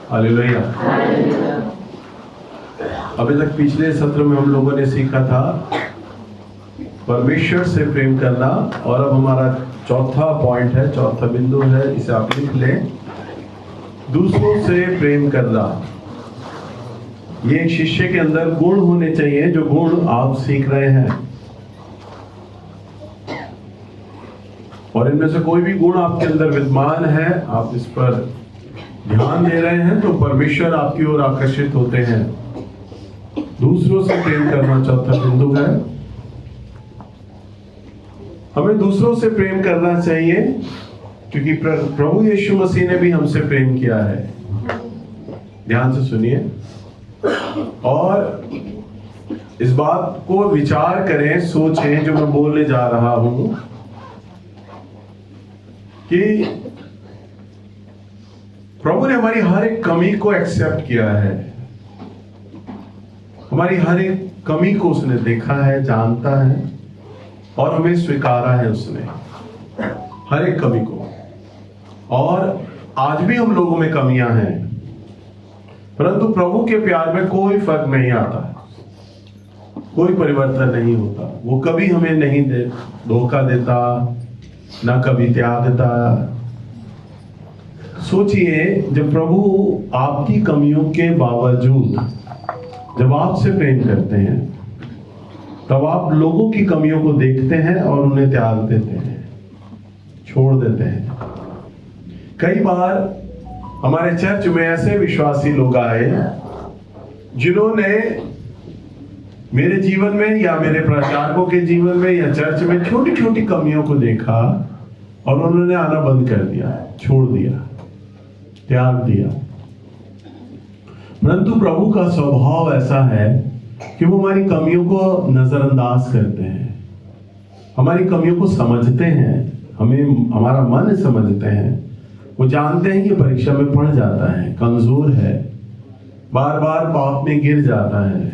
Hallelujah. अभी तक पिछले सत्र में हम लोगों ने सीखा था परमेश्वर से प्रेम करना, और अब हमारा चौथा पॉइंट है, चौथा बिंदु है, इसे आप लिख लें, दूसरों से प्रेम करना। ये एक शिष्य के अंदर गुण होने चाहिए, जो गुण आप सीख रहे हैं, और इनमें से कोई भी गुण आपके अंदर विद्यमान है, आप इस पर ध्यान दे रहे हैं तो परमेश्वर आपकी ओर आकर्षित होते हैं। दूसरों से प्रेम करना चौथा बिंदु है। हमें दूसरों से प्रेम करना चाहिए क्योंकि प्रभु यीशु मसीह ने भी हमसे प्रेम किया है। ध्यान से सुनिए और इस बात को विचार करें, सोचें जो मैं बोलने जा रहा हूं कि प्रभु ने हमारी हर एक कमी को एक्सेप्ट किया है। हमारी हर एक कमी को उसने देखा है, जानता है और हमें स्वीकारा है उसने, हर एक कमी को। और आज भी हम लोगों में कमियां हैं, परंतु प्रभु के प्यार में कोई फर्क नहीं आता, कोई परिवर्तन नहीं होता। वो कभी हमें नहीं धोखा देता, ना कभी त्याग देता। सोचिए, जब प्रभु आपकी कमियों के बावजूद जब आपसे प्रेम करते हैं, तब आप लोगों की कमियों को देखते हैं और उन्हें त्याग देते हैं, छोड़ देते हैं। कई बार हमारे चर्च में ऐसे विश्वासी लोग आए जिन्होंने मेरे जीवन में या मेरे प्रचारकों के जीवन में या चर्च में छोटी छोटी कमियों को देखा और उन्होंने आना बंद कर दिया, छोड़ दिया, त्याग दिया। परंतु प्रभु का स्वभाव ऐसा है कि वो हमारी कमियों को नजरअंदाज करते हैं, हमारी कमियों को समझते हैं, हमें हमारा मन समझते हैं। वो जानते हैं कि परीक्षा में पड़ जाता है, कमजोर है, बार बार पाप में गिर जाता है,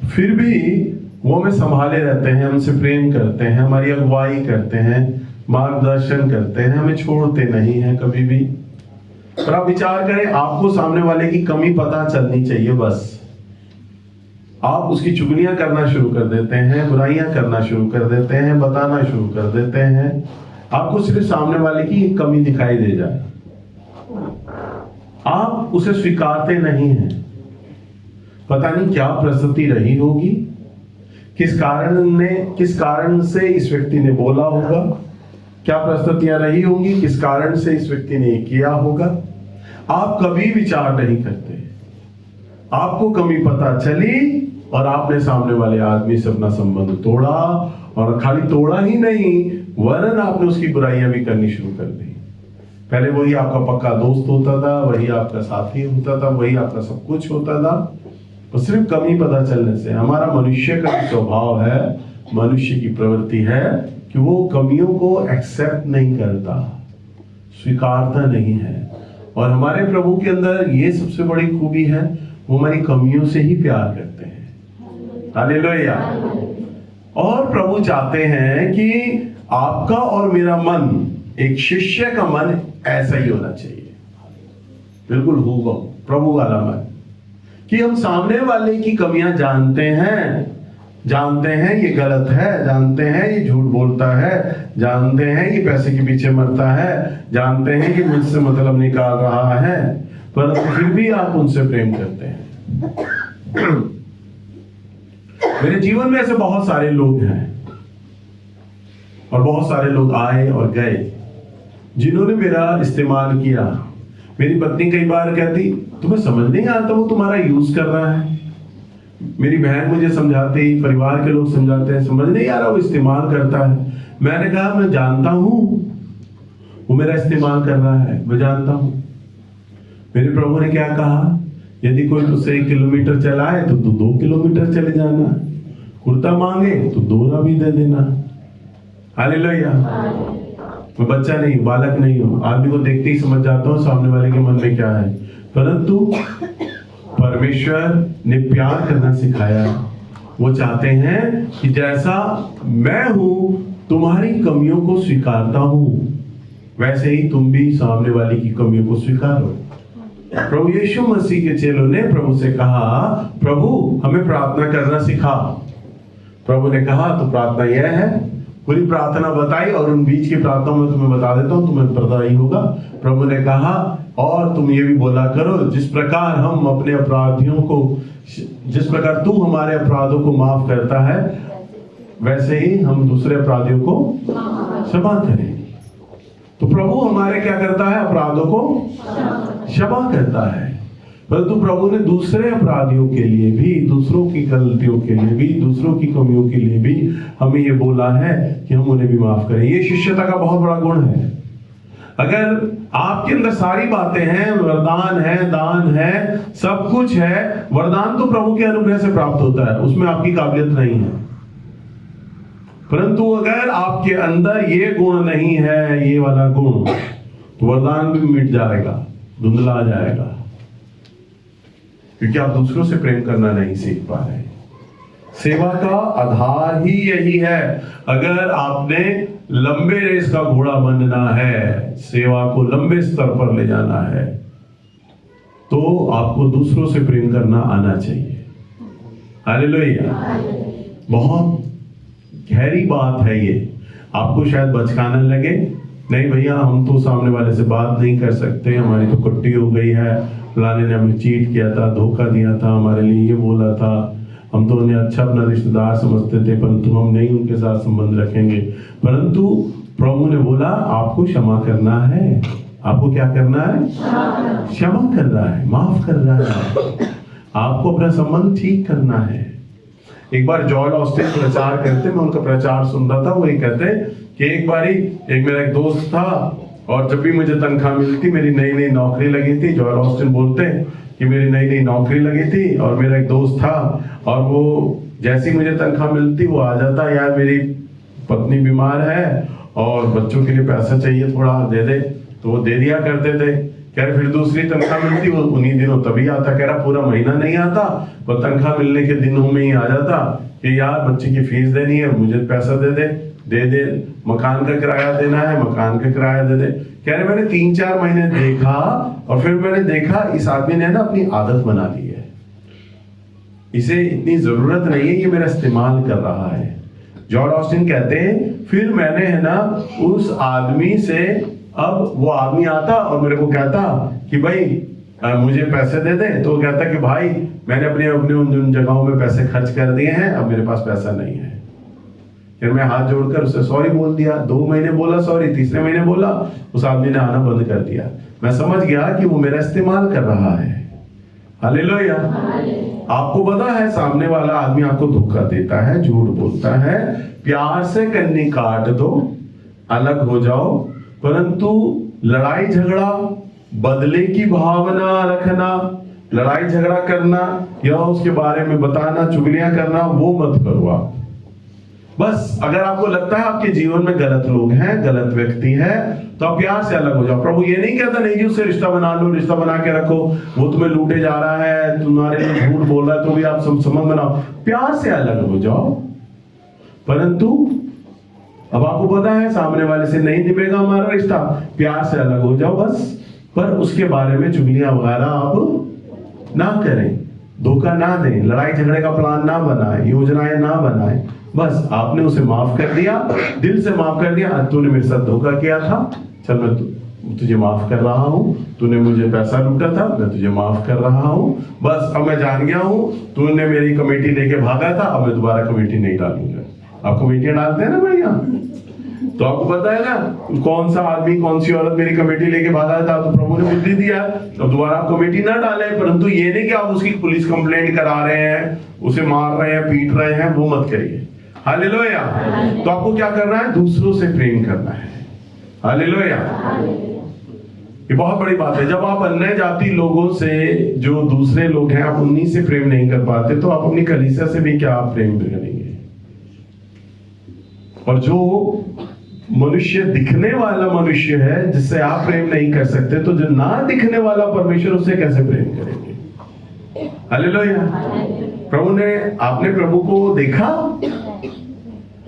फिर भी वो हमें संभाले रहते हैं, हमसे प्रेम करते हैं, हमारी अगुवाई करते हैं, मार्गदर्शन करते हैं, हमें छोड़ते नहीं हैं कभी भी। पर आप विचार करें, आपको सामने वाले की कमी पता चलनी चाहिए, बस आप उसकी चुगलियां करना शुरू कर देते हैं, बुराइयां करना शुरू कर देते हैं, बताना शुरू कर देते हैं। आपको सिर्फ सामने वाले की कमी दिखाई दे जाए, आप उसे स्वीकारते नहीं हैं। पता नहीं क्या परिस्थिति रही होगी, किस कारण से इस व्यक्ति ने बोला होगा, क्या परिस्थितियां रही होंगी, किस कारण से इस व्यक्ति ने किया होगा। आप कभी विचार नहीं करते। आपको कमी पता चली और आपने सामने वाले आदमी से अपना संबंध तोड़ा, और खाली तोड़ा ही नहीं, वरन आपने उसकी बुराइयां भी करनी शुरू कर दी। पहले वही आपका पक्का दोस्त होता था, वही आपका साथी होता था, वही आपका सब कुछ होता था, और सिर्फ कमी पता चलने से। हमारा मनुष्य का स्वभाव है, मनुष्य की प्रवृत्ति है कि वो कमियों को एक्सेप्ट नहीं करता, स्वीकारता नहीं है। और हमारे प्रभु के अंदर ये सबसे बड़ी खूबी है, वो हमारी कमियों से ही प्यार करते हैं। हालेलुया। और प्रभु चाहते हैं कि आपका और मेरा मन, एक शिष्य का मन ऐसा ही होना चाहिए, बिल्कुल हूबहू प्रभु वाला मन, कि हम सामने वाले की कमियां जानते हैं ये गलत है, जानते हैं ये झूठ बोलता है, जानते हैं ये पैसे के पीछे मरता है, जानते हैं कि मुझसे मतलब निकाल रहा है, पर फिर भी आप उनसे प्रेम करते हैं। मेरे जीवन में ऐसे बहुत सारे लोग हैं, और बहुत सारे लोग आए और गए जिन्होंने मेरा इस्तेमाल किया। मेरी पत्नी कई बार कहती, तुम्हें समझ नहीं आता, वो तुम्हारा यूज कर रहा है। मेरी बहन मुझे समझाती, परिवार के लोग समझाते हैं, समझ नहीं आ रहा, वो इस्तेमाल करता है। मैंने कहा, मैं जानता हूं वो मेरा इस्तेमाल कर रहा है, मैं जानता हूं। मेरे प्रभु ने क्या कहा, यदि कोई तुझसे 1 किलोमीटर चलाए तो तू 2 किलोमीटर चले जाना, कुर्ता मांगे तो 2 भी दे देना। हालेलुया। मैं बच्चा नहीं, बालक नहीं हूं, आदमी को देखते ही समझ जाता हूं सामने वाले के मन में क्या है। परंतु परमेश्वर ने प्यार करना सिखाया। वो चाहते हैं कि जैसा मैं हूं, तुम्हारी कमियों को स्वीकारता हूं, वैसे ही तुम भी सामने वाले की कमियों को स्वीकारो। प्रभु यीशु मसीह के चेलों ने प्रभु से कहा, प्रभु हमें प्रार्थना करना सिखा। प्रभु ने कहा तो प्रार्थना यह है, पूरी प्रार्थना बताई और उन बीच की प्रार्थना में तुम्हें बता देता हूं, तुम्हें पता ही होगा। प्रभु ने कहा और तुम ये भी बोला करो, जिस प्रकार हम अपने अपराधियों को, जिस प्रकार तू हमारे अपराधों को माफ करता है, वैसे ही हम दूसरे अपराधियों को क्षमा करें। तो प्रभु हमारे क्या करता है? अपराधों को क्षमा करता है। परंतु प्रभु ने दूसरे अपराधियों के लिए भी, दूसरों की गलतियों के लिए भी, दूसरों की कमियों के लिए भी हमें ये बोला है कि हम उन्हें भी माफ करें। ये शिष्यता का बहुत बड़ा गुण है। अगर आपके अंदर सारी बातें हैं, वरदान है, दान है, सब कुछ है, वरदान तो प्रभु के अनुग्रह से प्राप्त होता है, उसमें आपकी काबिलियत नहीं है। परंतु अगर आपके अंदर ये गुण नहीं है, ये वाला गुण, तो वरदान भी मिट जाएगा, धुंधला जाएगा, क्योंकि आप दूसरों से प्रेम करना नहीं सीख पा रहे। सेवा का आधार ही यही है। अगर आपने लंबे रेस का घोड़ा बनना है, सेवा को लंबे स्तर पर ले जाना है, तो आपको दूसरों से प्रेम करना आना चाहिए। हालेलुया। बहुत गहरी बात है ये। आपको शायद बचकाना लगे, नहीं भैया हम तो सामने वाले से बात नहीं कर सकते, हमारी तो कुट्टी हो गई है, फलाने ने हमें चीट किया था, धोखा दिया था, हमारे लिए ये बोला था, हम तो उन्हें अच्छा अपना रिश्तेदार समझते थे, परंतु हम नहीं उनके साथ संबंध रखेंगे। परंतु प्रभु ने बोला आपको क्षमा करना है। आपको क्या करना है? क्षमा कर रहा है, माफ कर रहा है, आपको अपना संबंध ठीक करना है। एक बार जॉर्ज ऑस्टिन प्रचार करते, मैं उनका प्रचार सुन रहा था, वही कहते कि एक बारी मेरा एक दोस्त था और जब भी मुझे तनख्वाह मिलती, मेरी नई नई नौकरी लगी थी, जॉर्ज ऑस्टिन बोलते हैं कि मेरी नई नई नौकरी लगी थी और मेरा एक दोस्त था और वो जैसी मुझे तनख्वाह मिलती वो आ जाता, यार मेरी पत्नी बीमार है और बच्चों के लिए पैसा चाहिए, थोड़ा दे दे, तो वो दे दिया करते थे। कह रहे फिर दूसरी तनख्वाह मिलती, वो उन्हीं दिनों तभी आता। कह रहा पूरा महीना नहीं आता, वो तनख्वाह मिलने के दिनों में ही आ जाता कि यार बच्चे की फीस देनी है, मुझे पैसा दे दे, मकान का किराया देना है, मकान का किराया दे दे। कह रहे मैंने 3-4 महीने देखा और फिर मैंने देखा इस आदमी ने ना अपनी आदत बना ली है, इसे इतनी जरूरत नहीं है, ये मेरा इस्तेमाल कर रहा है। जॉर्ज ऑस्टिन कहते हैं फिर मैंने है ना उस आदमी से, अब वो आदमी आता और मेरे को कहता कि भाई मुझे पैसे दे दे, तो वो कहता कि भाई मैंने अपने उन जगहों में पैसे खर्च कर दिए हैं, अब मेरे पास पैसा नहीं है। फिर मैं हाथ जोड़कर उसे सॉरी बोल दिया, 2 महीने बोला सॉरी, तीसरे महीने बोला, उस आदमी ने आना बंद कर दिया। मैं समझ गया कि वो मेरा इस्तेमाल कर रहा है। हालेलुया। आपको पता है सामने वाला आदमी आपको धोखा देता है, झूठ बोलता है, प्यार से कन्नी काट दो, अलग हो जाओ, परंतु लड़ाई झगड़ा, बदले की भावना रखना, लड़ाई झगड़ा करना या उसके बारे में बताना, चुगलियां करना, वो मत करो आप। बस अगर आपको लगता है आपके जीवन में गलत लोग हैं, गलत व्यक्ति है, तो आप प्यार से अलग हो जाओ। प्रभु ये नहीं कहता नहीं जी उससे रिश्ता बना लो, रिश्ता बना के रखो, वो तुम्हें लूटे जा रहा है, तुम्हारे लिए झूठ बोल रहा है, तो भी आप संबंध बनाओ, प्यार से अलग हो जाओ। परंतु अब आपको पता है सामने वाले से नहीं निभेगा हमारा रिश्ता, प्यार से अलग हो जाओ बस। पर उसके बारे में चुगलियां वगैरह आप ना करें, धोखा ना दें, लड़ाई झगड़े का प्लान ना बनाए, योजनाएं ना बनाए। बस आपने उसे माफ कर दिया, दिल से माफ कर दिया, तूने मेरे साथ धोखा किया था, चल मैं तुझे माफ कर रहा हूँ, तूने मुझे पैसा लूटा था, मैं तुझे माफ कर रहा हूँ, बस अब मैं जान गया हूँ, तूने मेरी कमेटी लेके भागा था, अब मैं दोबारा कमेटी नहीं डालूंगा। आप कमेटियां डालते हैं ना बढ़िया, तो आपको पता है ना कौन सा आदमी कौन सी औरत मेरी कमेटी लेके भागा था, तो प्रभु ने बुद्धि दिया, तो दोबारा आप कमेटी ना डालें। परंतु ये नहीं कि आप उसकी पुलिस कंप्लेंट करा रहे हैं, उसे मार रहे हैं, पीट रहे हैं, वो मत करिए। हालेलुया। तो आपको क्या करना है? दूसरों से प्रेम करना है। हालेलुया। ये बहुत बड़ी बात है। जब आप अन्य जाति लोगों से, जो दूसरे लोग हैं, आप उन्हीं से प्रेम नहीं कर पाते, तो आप अपनी कलीसिया से भी क्या आप प्रेम करेंगे? और जो मनुष्य दिखने वाला मनुष्य है जिससे आप प्रेम नहीं कर सकते, तो जो ना दिखने वाला परमेश्वर, उससे कैसे प्रेम करेंगे? हालेलुया। प्रभु ने, आपने प्रभु को देखा?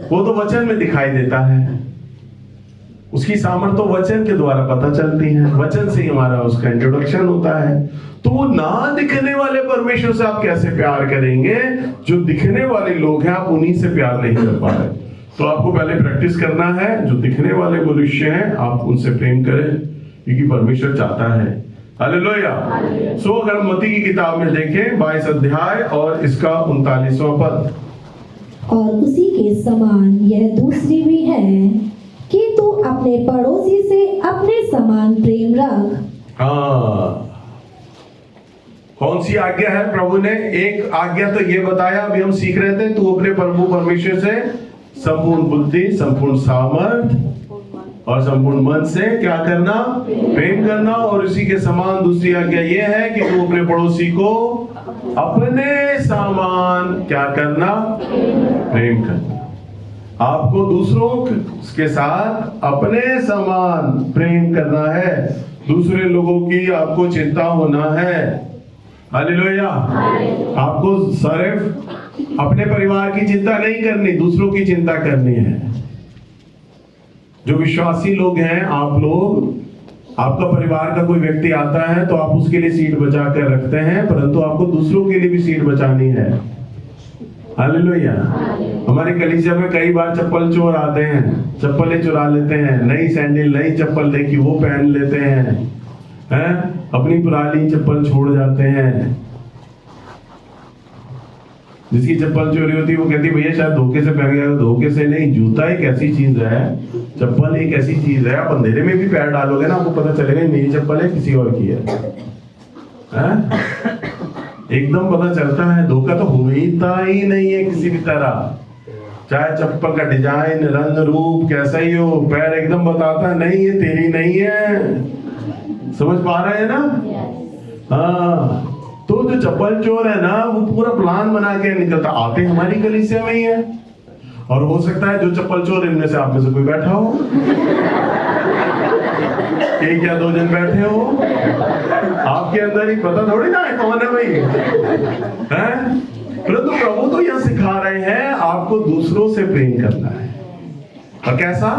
वो तो वचन में दिखाई देता है, उसकी सामर्थ्य तो वचन के द्वारा पता चलती है, वचन से ही हमारा उसका इंट्रोडक्शन होता है। तो वो ना दिखने वाले परमेश्वर से आप कैसे प्यार करेंगे? जो दिखने वाले लोग हैं आप उन्हीं से प्यार नहीं कर पा रहे। तो आपको पहले प्रैक्टिस करना है, जो दिखने वाले मनुष्य हैं आप उनसे प्रेम करें, क्योंकि परमेश्वर चाहता है। हालेलुया। सो अगर हम मत्ती की किताब में देखें 22 अध्याय और इसका 39वां पद, और उसी के समान यह दूसरी भी है कि तू अपने पड़ोसी से अपने समान प्रेम रख। हाँ, कौन सी आज्ञा है प्रभु ने? एक आज्ञा तो ये बताया, अभी हम सीख रहे थे, तू अपने प्रभु परमेश्वर से संपूर्ण बुद्धि, संपूर्ण सामर्थ और संपूर्ण मन से क्या करना? प्रेम करना। और इसी के समान दूसरी आज्ञा ये है कि तू अपने पड़ोसी को अपने समान क्या करना? प्रेम करना। आपको दूसरों के साथ अपने समान प्रेम करना है, दूसरे लोगों की आपको चिंता होना है। हालेलुया। आपको सिर्फ अपने परिवार की चिंता नहीं करनी, दूसरों की चिंता करनी है। जो विश्वासी लोग हैं, आप लोग, आपका परिवार का कोई व्यक्ति आता है तो आप उसके लिए सीट बचा कर रखते हैं, परंतु आपको दूसरों के लिए भी सीट बचानी है। हालेलुया। हमारे कलीसिया में कई बार चप्पल चोर आते हैं, चप्पलें चुरा लेते हैं, नई सैंडल, नई चप्पल देखी वो पहन लेते हैं, अपनी पुरानी चप्पल छोड़ जाते हैं। जिसकी चप्पल चोरी होती है वो कहती है भैया शायद धोखे से पहन गया। धोखे से नहीं, जूता एक ऐसी चीज है, चप्पल एक ऐसी चीज है, आप अंधेरे में भी पैर डालोगे ना, आपको पता चलेगा मेरी चप्पल है किसी और की है, एकदम पता चलता है। धोखा तो होता ही नहीं है किसी भी तरह, चाहे चप्पल का डिजाइन, रंग, रूप कैसा ही हो, पैर एकदम बताता है नहीं ये तेरी नहीं है। समझ पा रहे हैं ना? हाँ। तो जो चप्पल चोर है ना, वो पूरा प्लान बना के निकलता, आते हमारी कलीसिया में ही है। और हो सकता है जो चप्पल चोर इनमें से आप में से कोई बैठा हो, एक या दो जन बैठे हो, आपके अंदर ही पता थोड़ी ना है कौन है भाई, हैं? परंतु प्रभु तो यह सिखा रहे हैं आपको दूसरों से प्रेम करना है। और कैसा?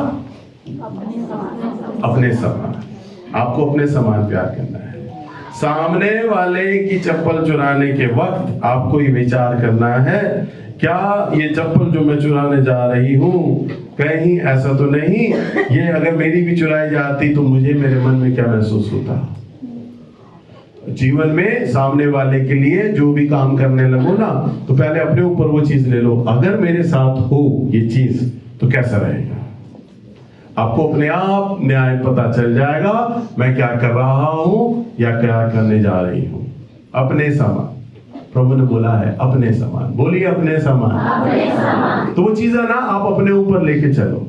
अपने समान। आपको अपने समान प्यार करना है। सामने वाले की चप्पल चुराने के वक्त आपको ये विचार करना है, क्या ये चप्पल जो मैं चुराने जा रही हूँ कहीं ऐसा तो नहीं, ये अगर मेरी भी चुराई जाती तो मुझे, मेरे मन में क्या महसूस होता? जीवन में सामने वाले के लिए जो भी काम करने लगो ना, तो पहले अपने ऊपर वो चीज ले लो, अगर मेरे साथ हो ये चीज तो कैसा रहेगा। आपको अपने आप न्याय पता चल जाएगा, मैं क्या कर रहा हूं या क्या करने जा रही हूं। अपने समान, प्रभु ने बोला है अपने समान, बोलिए अपने समान। अपने समान। तो वो चीज है ना, आप अपने ऊपर लेके चलो।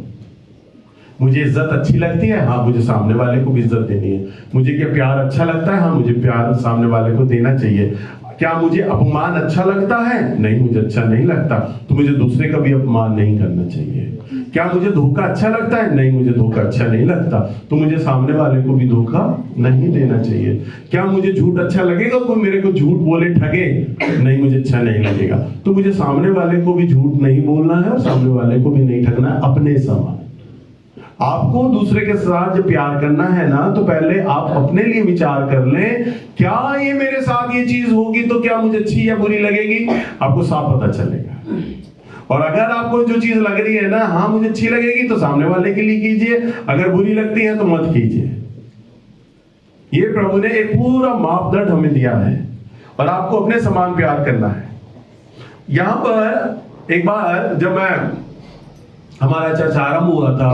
मुझे इज्जत अच्छी लगती है, हाँ मुझे सामने वाले को भी इज्जत देनी है। मुझे क्या प्यार अच्छा लगता है, हाँ मुझे प्यार सामने वाले को देना चाहिए। क्या मुझे अपमान अच्छा लगता है? नहीं, मुझे अच्छा नहीं लगता, तो मुझे दूसरे का भी अपमान नहीं करना चाहिए। क्या मुझे धोखा अच्छा लगता है? नहीं, मुझे धोखा अच्छा नहीं लगता, तो मुझे सामने वाले को भी धोखा नहीं देना चाहिए। क्या मुझे झूठ अच्छा लगेगा? कोई मेरे को झूठ बोले, ठगे? नहीं, मुझे अच्छा नहीं लगेगा, तो मुझे सामने वाले को भी झूठ नहीं बोलना है और सामने वाले को भी नहीं ठगना है। अपने समान। आपको दूसरे के साथ जब प्यार करना है ना, तो पहले आप अपने लिए विचार कर लें, क्या ये मेरे साथ ये चीज होगी तो क्या मुझे अच्छी या बुरी लगेगी? आपको साफ पता चलेगा। और अगर आपको जो चीज लग रही है ना, हाँ मुझे अच्छी लगेगी, तो सामने वाले के लिए कीजिए, अगर बुरी लगती है तो मत कीजिए। ये प्रभु ने एक पूरा मापदंड हमें दिया है और आपको अपने समान प्यार करना है। यहां पर एक बार जब हमारा चर्च आरंभ हुआ था,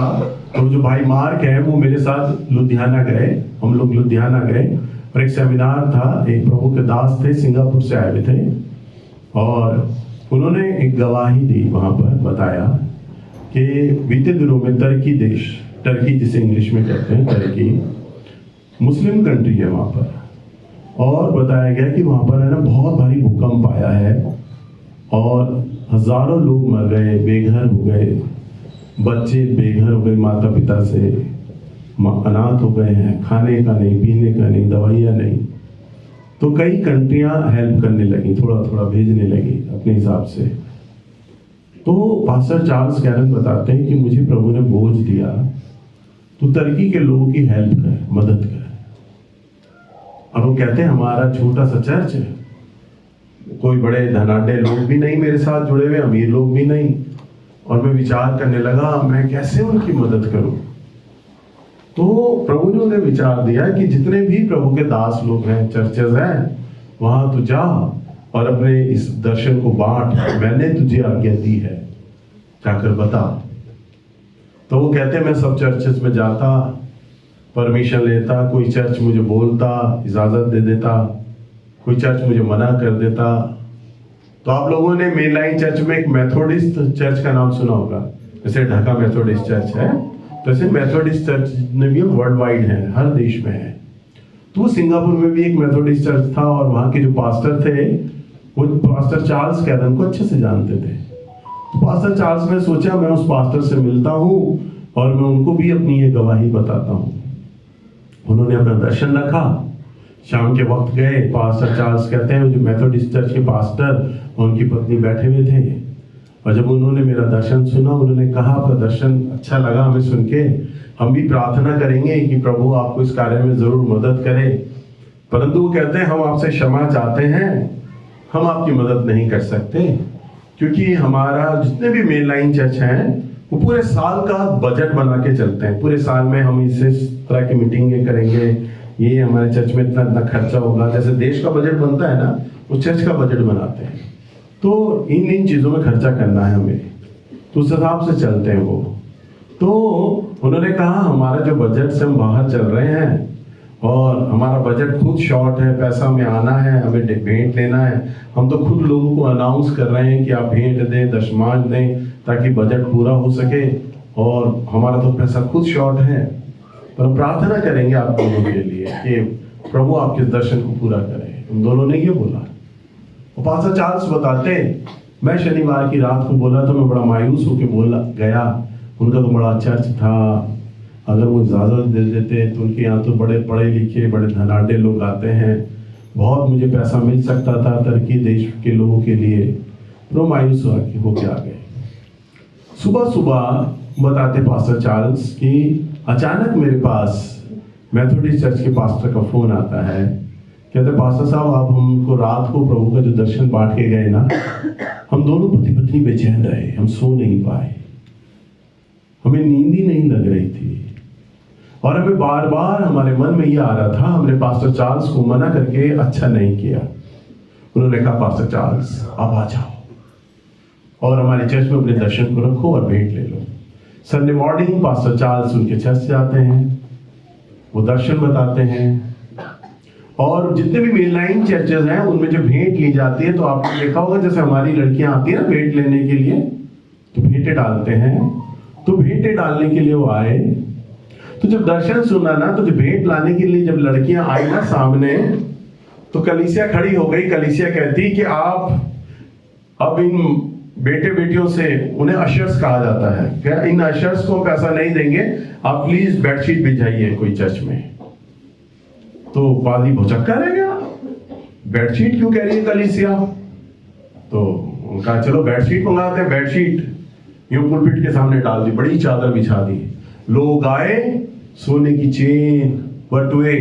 तो जो भाई मार्क है वो मेरे साथ लुधियाना गए, हम लोग लुधियाना गए और एक सेमिनार था। एक प्रभु के दास थे, सिंगापुर से आए हुए थे और उन्होंने एक गवाही दी। वहां पर बताया कि बीते दिनों में टर्की देश, टर्की जिसे इंग्लिश में कहते हैं टर्की, मुस्लिम कंट्री है वहां पर, और बताया गया कि वहां पर है ना बहुत भारी भूकंप आया है और हजारों लोग मर गए, बेघर हो गए, बच्चे बेघर हो गए माता पिता से, अनाथ हो गए हैं, खाने का नहीं, पीने का नहीं, दवाइयाँ नहीं। तो कई कंट्रियां हेल्प करने लगी, थोड़ा थोड़ा भेजने लगी अपने हिसाब से। तो पास्टर चार्ल्स कैरन बताते हैं कि मुझे प्रभु ने बोझ दिया, तू तुर्की के लोगों की हेल्प कर, मदद कर। और वो कहते हैं हमारा छोटा सा चर्च है, कोई बड़े धनाढ्य लोग भी नहीं मेरे साथ जुड़े हुए, अमीर लोग भी नहीं। और मैं विचार करने लगा मैं कैसे उनकी मदद करूं। तो प्रभु ने उन्हें विचार दिया कि जितने भी प्रभु के दास लोग हैं, चर्चेज हैं, वहां तू जा और अपने इस दर्शन को बांट, मैंने तुझे आज्ञा दी है, जाकर बता। तो वो कहते हैं मैं सब चर्चेस में जाता, परमिशन लेता, कोई चर्च मुझे बोलता, इजाजत दे देता, कोई चर्च मुझे मना कर देता। तो आप लोगों ने मेन लाइन चर्च में एक मेथोडिस्ट चर्च का नाम सुना होगा, जैसे ढाका मेथोडिस्ट चर्च है, तो ऐसे मेथोडिस्ट चर्च ने भी वर्ल्ड वाइड है, हर देश में है। तो सिंगापुर में भी एक मेथोडिस्ट चर्च था और वहाँ के जो पास्टर थे वो पास्टर चार्ल्स कैरन को अच्छे से जानते थे। तो पास्टर चार्ल्स ने सोचा मैं उस पास्टर से मिलता हूँ और मैं उनको भी अपनी ये गवाही बताता हूँ। उन्होंने अपना दर्शन रखा, शाम के वक्त गए। पास्टर चार्ल्स कहते हैं जो मेथोडिस्ट चर्च के पास्टर और उनकी पत्नी बैठे हुए थे, और जब उन्होंने मेरा दर्शन सुना, उन्होंने कहा आपका दर्शन अच्छा लगा हमें सुन के, हम भी प्रार्थना करेंगे कि प्रभु आपको इस कार्य में जरूर मदद करे, परंतु वो कहते हैं हम आपसे क्षमा चाहते हैं, हम आपकी मदद नहीं कर सकते, क्योंकि हमारा जितने भी मेन लाइन चर्च हैं वो पूरे साल का बजट बना के चलते हैं। पूरे साल में हम इस तरह की मीटिंगें करेंगे, ये हमारे चर्च में इतना इतना खर्चा होगा, जैसे देश का बजट बनता है ना, वो चर्च का बजट बनाते हैं। तो इन चीज़ों में खर्चा करना है हमें, तो उस हिसाब से चलते हैं वो। तो उन्होंने कहा हमारा जो बजट से हम बाहर चल रहे हैं और हमारा बजट खुद शॉर्ट है, पैसा हमें आना है, हमें भेंट लेना है, हम तो खुद लोगों को अनाउंस कर रहे हैं कि आप भेंट दें, दशमांश दें, ताकि बजट पूरा हो सके, और हमारा तो पैसा खुद शॉर्ट है। पर हम प्रार्थना करेंगे आप दोनों के लिए कि प्रभु आपके दर्शन को पूरा करें। उन दोनों ने ये बोला। और पास्टर चार्ल्स बताते, मैं शनिवार की रात को बोला तो मैं बड़ा मायूस होकर बोला गया, उनका तो बड़ा चर्च था, अगर वो इजाज़त दे देते तो उनके यहाँ तो बड़े पढ़े लिखे बड़े धनाढ्य लोग आते हैं, बहुत मुझे पैसा मिल सकता था तुर्की देश के लोगों के लिए। तो मायूस होके आ गए। सुबह सुबह बताते पास्टर चार्ल्स कि अचानक मेरे पास मेथोडिस्ट चर्च के पास्टर का फोन आता है, कहते पास्टर साहब आप हमको रात को प्रभु का जो दर्शन बांट के गए ना, हम दोनों पति पत्नी बेचैन रहे, हम सो नहीं पाए, हमें नींद ही नहीं लग रही थी, और हमें बार बार हमारे मन में ये आ रहा था, हमने पास्टर चार्ल्स को मना करके अच्छा नहीं किया। उन्होंने कहा पास्टर चार्ल्स आप आ जाओ और हमारे चर्च में अपने दर्शन को रखो और भेंट ले लो। संडे मॉर्निंग पास्टर चार्ल्स उनके चर्च जाते हैं, वो दर्शन बताते हैं, और जितने भी मेन लाइन चर्चेज हैं उनमें जो भेंट ली जाती है, तो आपने देखा होगा जैसे हमारी लड़कियां आती है ना भेंट लेने के लिए, तो भेंटे डालते हैं। तो भेंटे डालने के लिए वो आए, तो जब दर्शन सुना ना, तो जब भेंट लाने के लिए जब लड़कियां आई ना सामने, तो कलीसिया खड़ी हो गई। कलीसिया कहती कि आप अब इन बेटे बेटियों से, उन्हें अशर्स कहा जाता है, क्या इन अशर्स को पैसा नहीं देंगे, आप प्लीज बेडशीट भिजवाइए कोई चर्च में। तो पादरी भौचक्का रह गया, बेडशीट क्यों कह रही है कलीसिया? तो उनका चलो बेडशीट मंगाते हैं। बेडशीट यूं पुलपिट के सामने डाल दी, बड़ी चादर बिछा दी, लोग आए, सोने की चेन, बटुए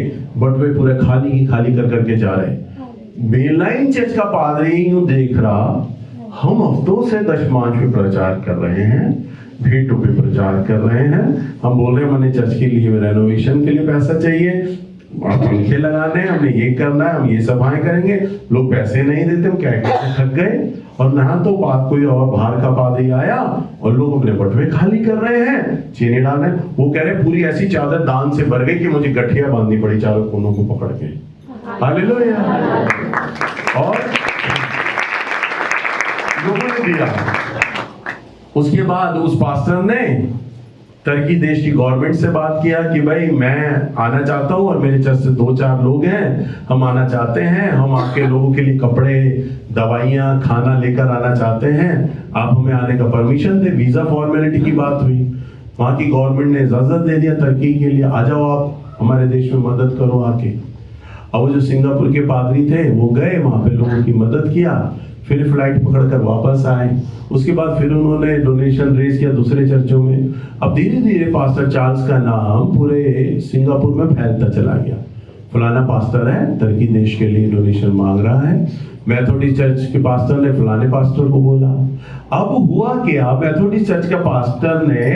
पूरे खाली कर करके जा रहे। मेन लाइन चर्च का पादरी यूं देख रहा, हम हफ्तों से दशमांश पे प्रचार कर रहे हैं, भेंटों पे प्रचार कर रहे हैं, हम बोल रहे हैं हमें चर्च के लिए रेनोवेशन के लिए पैसा चाहिए, पंखे लगाने, हमने ये करना है, हम ये सभाएं करेंगे, लोग पैसे नहीं देते, हम क्या थक गए। और ना तो बात कोई और बाहर का पादरी आया और लोग अपने बटुए खाली कर रहे हैं, चीनी डाल रहे हैं। वो कह रहे पूरी ऐसी चादर दान से भर गई कि मुझे गठिया बांधनी पड़ी चारों कोनों को पकड़ के। हालेलुया। और लोगों ने दिया। उसके बाद उस पास्टर ने तुर्की देश की गवर्नमेंट से बात किया कि भाई मैं आना चाहता हूं और मेरे चर्च से 2-4 लोग हैं, हम आना चाहते हैं, हम आपके लोगों के लिए कपड़े, दवाइयाँ, खाना लेकर आना चाहते हैं, आप हमें आने का परमिशन दे। वीजा फॉर्मेलिटी की बात हुई, वहाँ की गवर्नमेंट ने इजाजत दे दिया तुर्की के लिए, आ जाओ आप हमारे देश में मदद करो आके। और वो जो सिंगापुर के पादरी थे वो गए, वहाँ पे लोगों की मदद किया, फिर फ्लाइट पकड़कर वापस आए। उसके बाद फिर उन्होंने डोनेशन रेज किया दूसरे चर्चों में। अब धीरे धीरे पास्टर चार्ल्स का नाम पूरे सिंगापुर में फैलता चला गया। फलाना पास्टर है, टर्की देश के लिए डोनेशन मांग रहा है। मेथोडिस्ट चर्च के पास्टर ने फलाने पास्टर को बोला। अब हुआ क्या, मेथोडिस्ट चर्च का पास्टर ने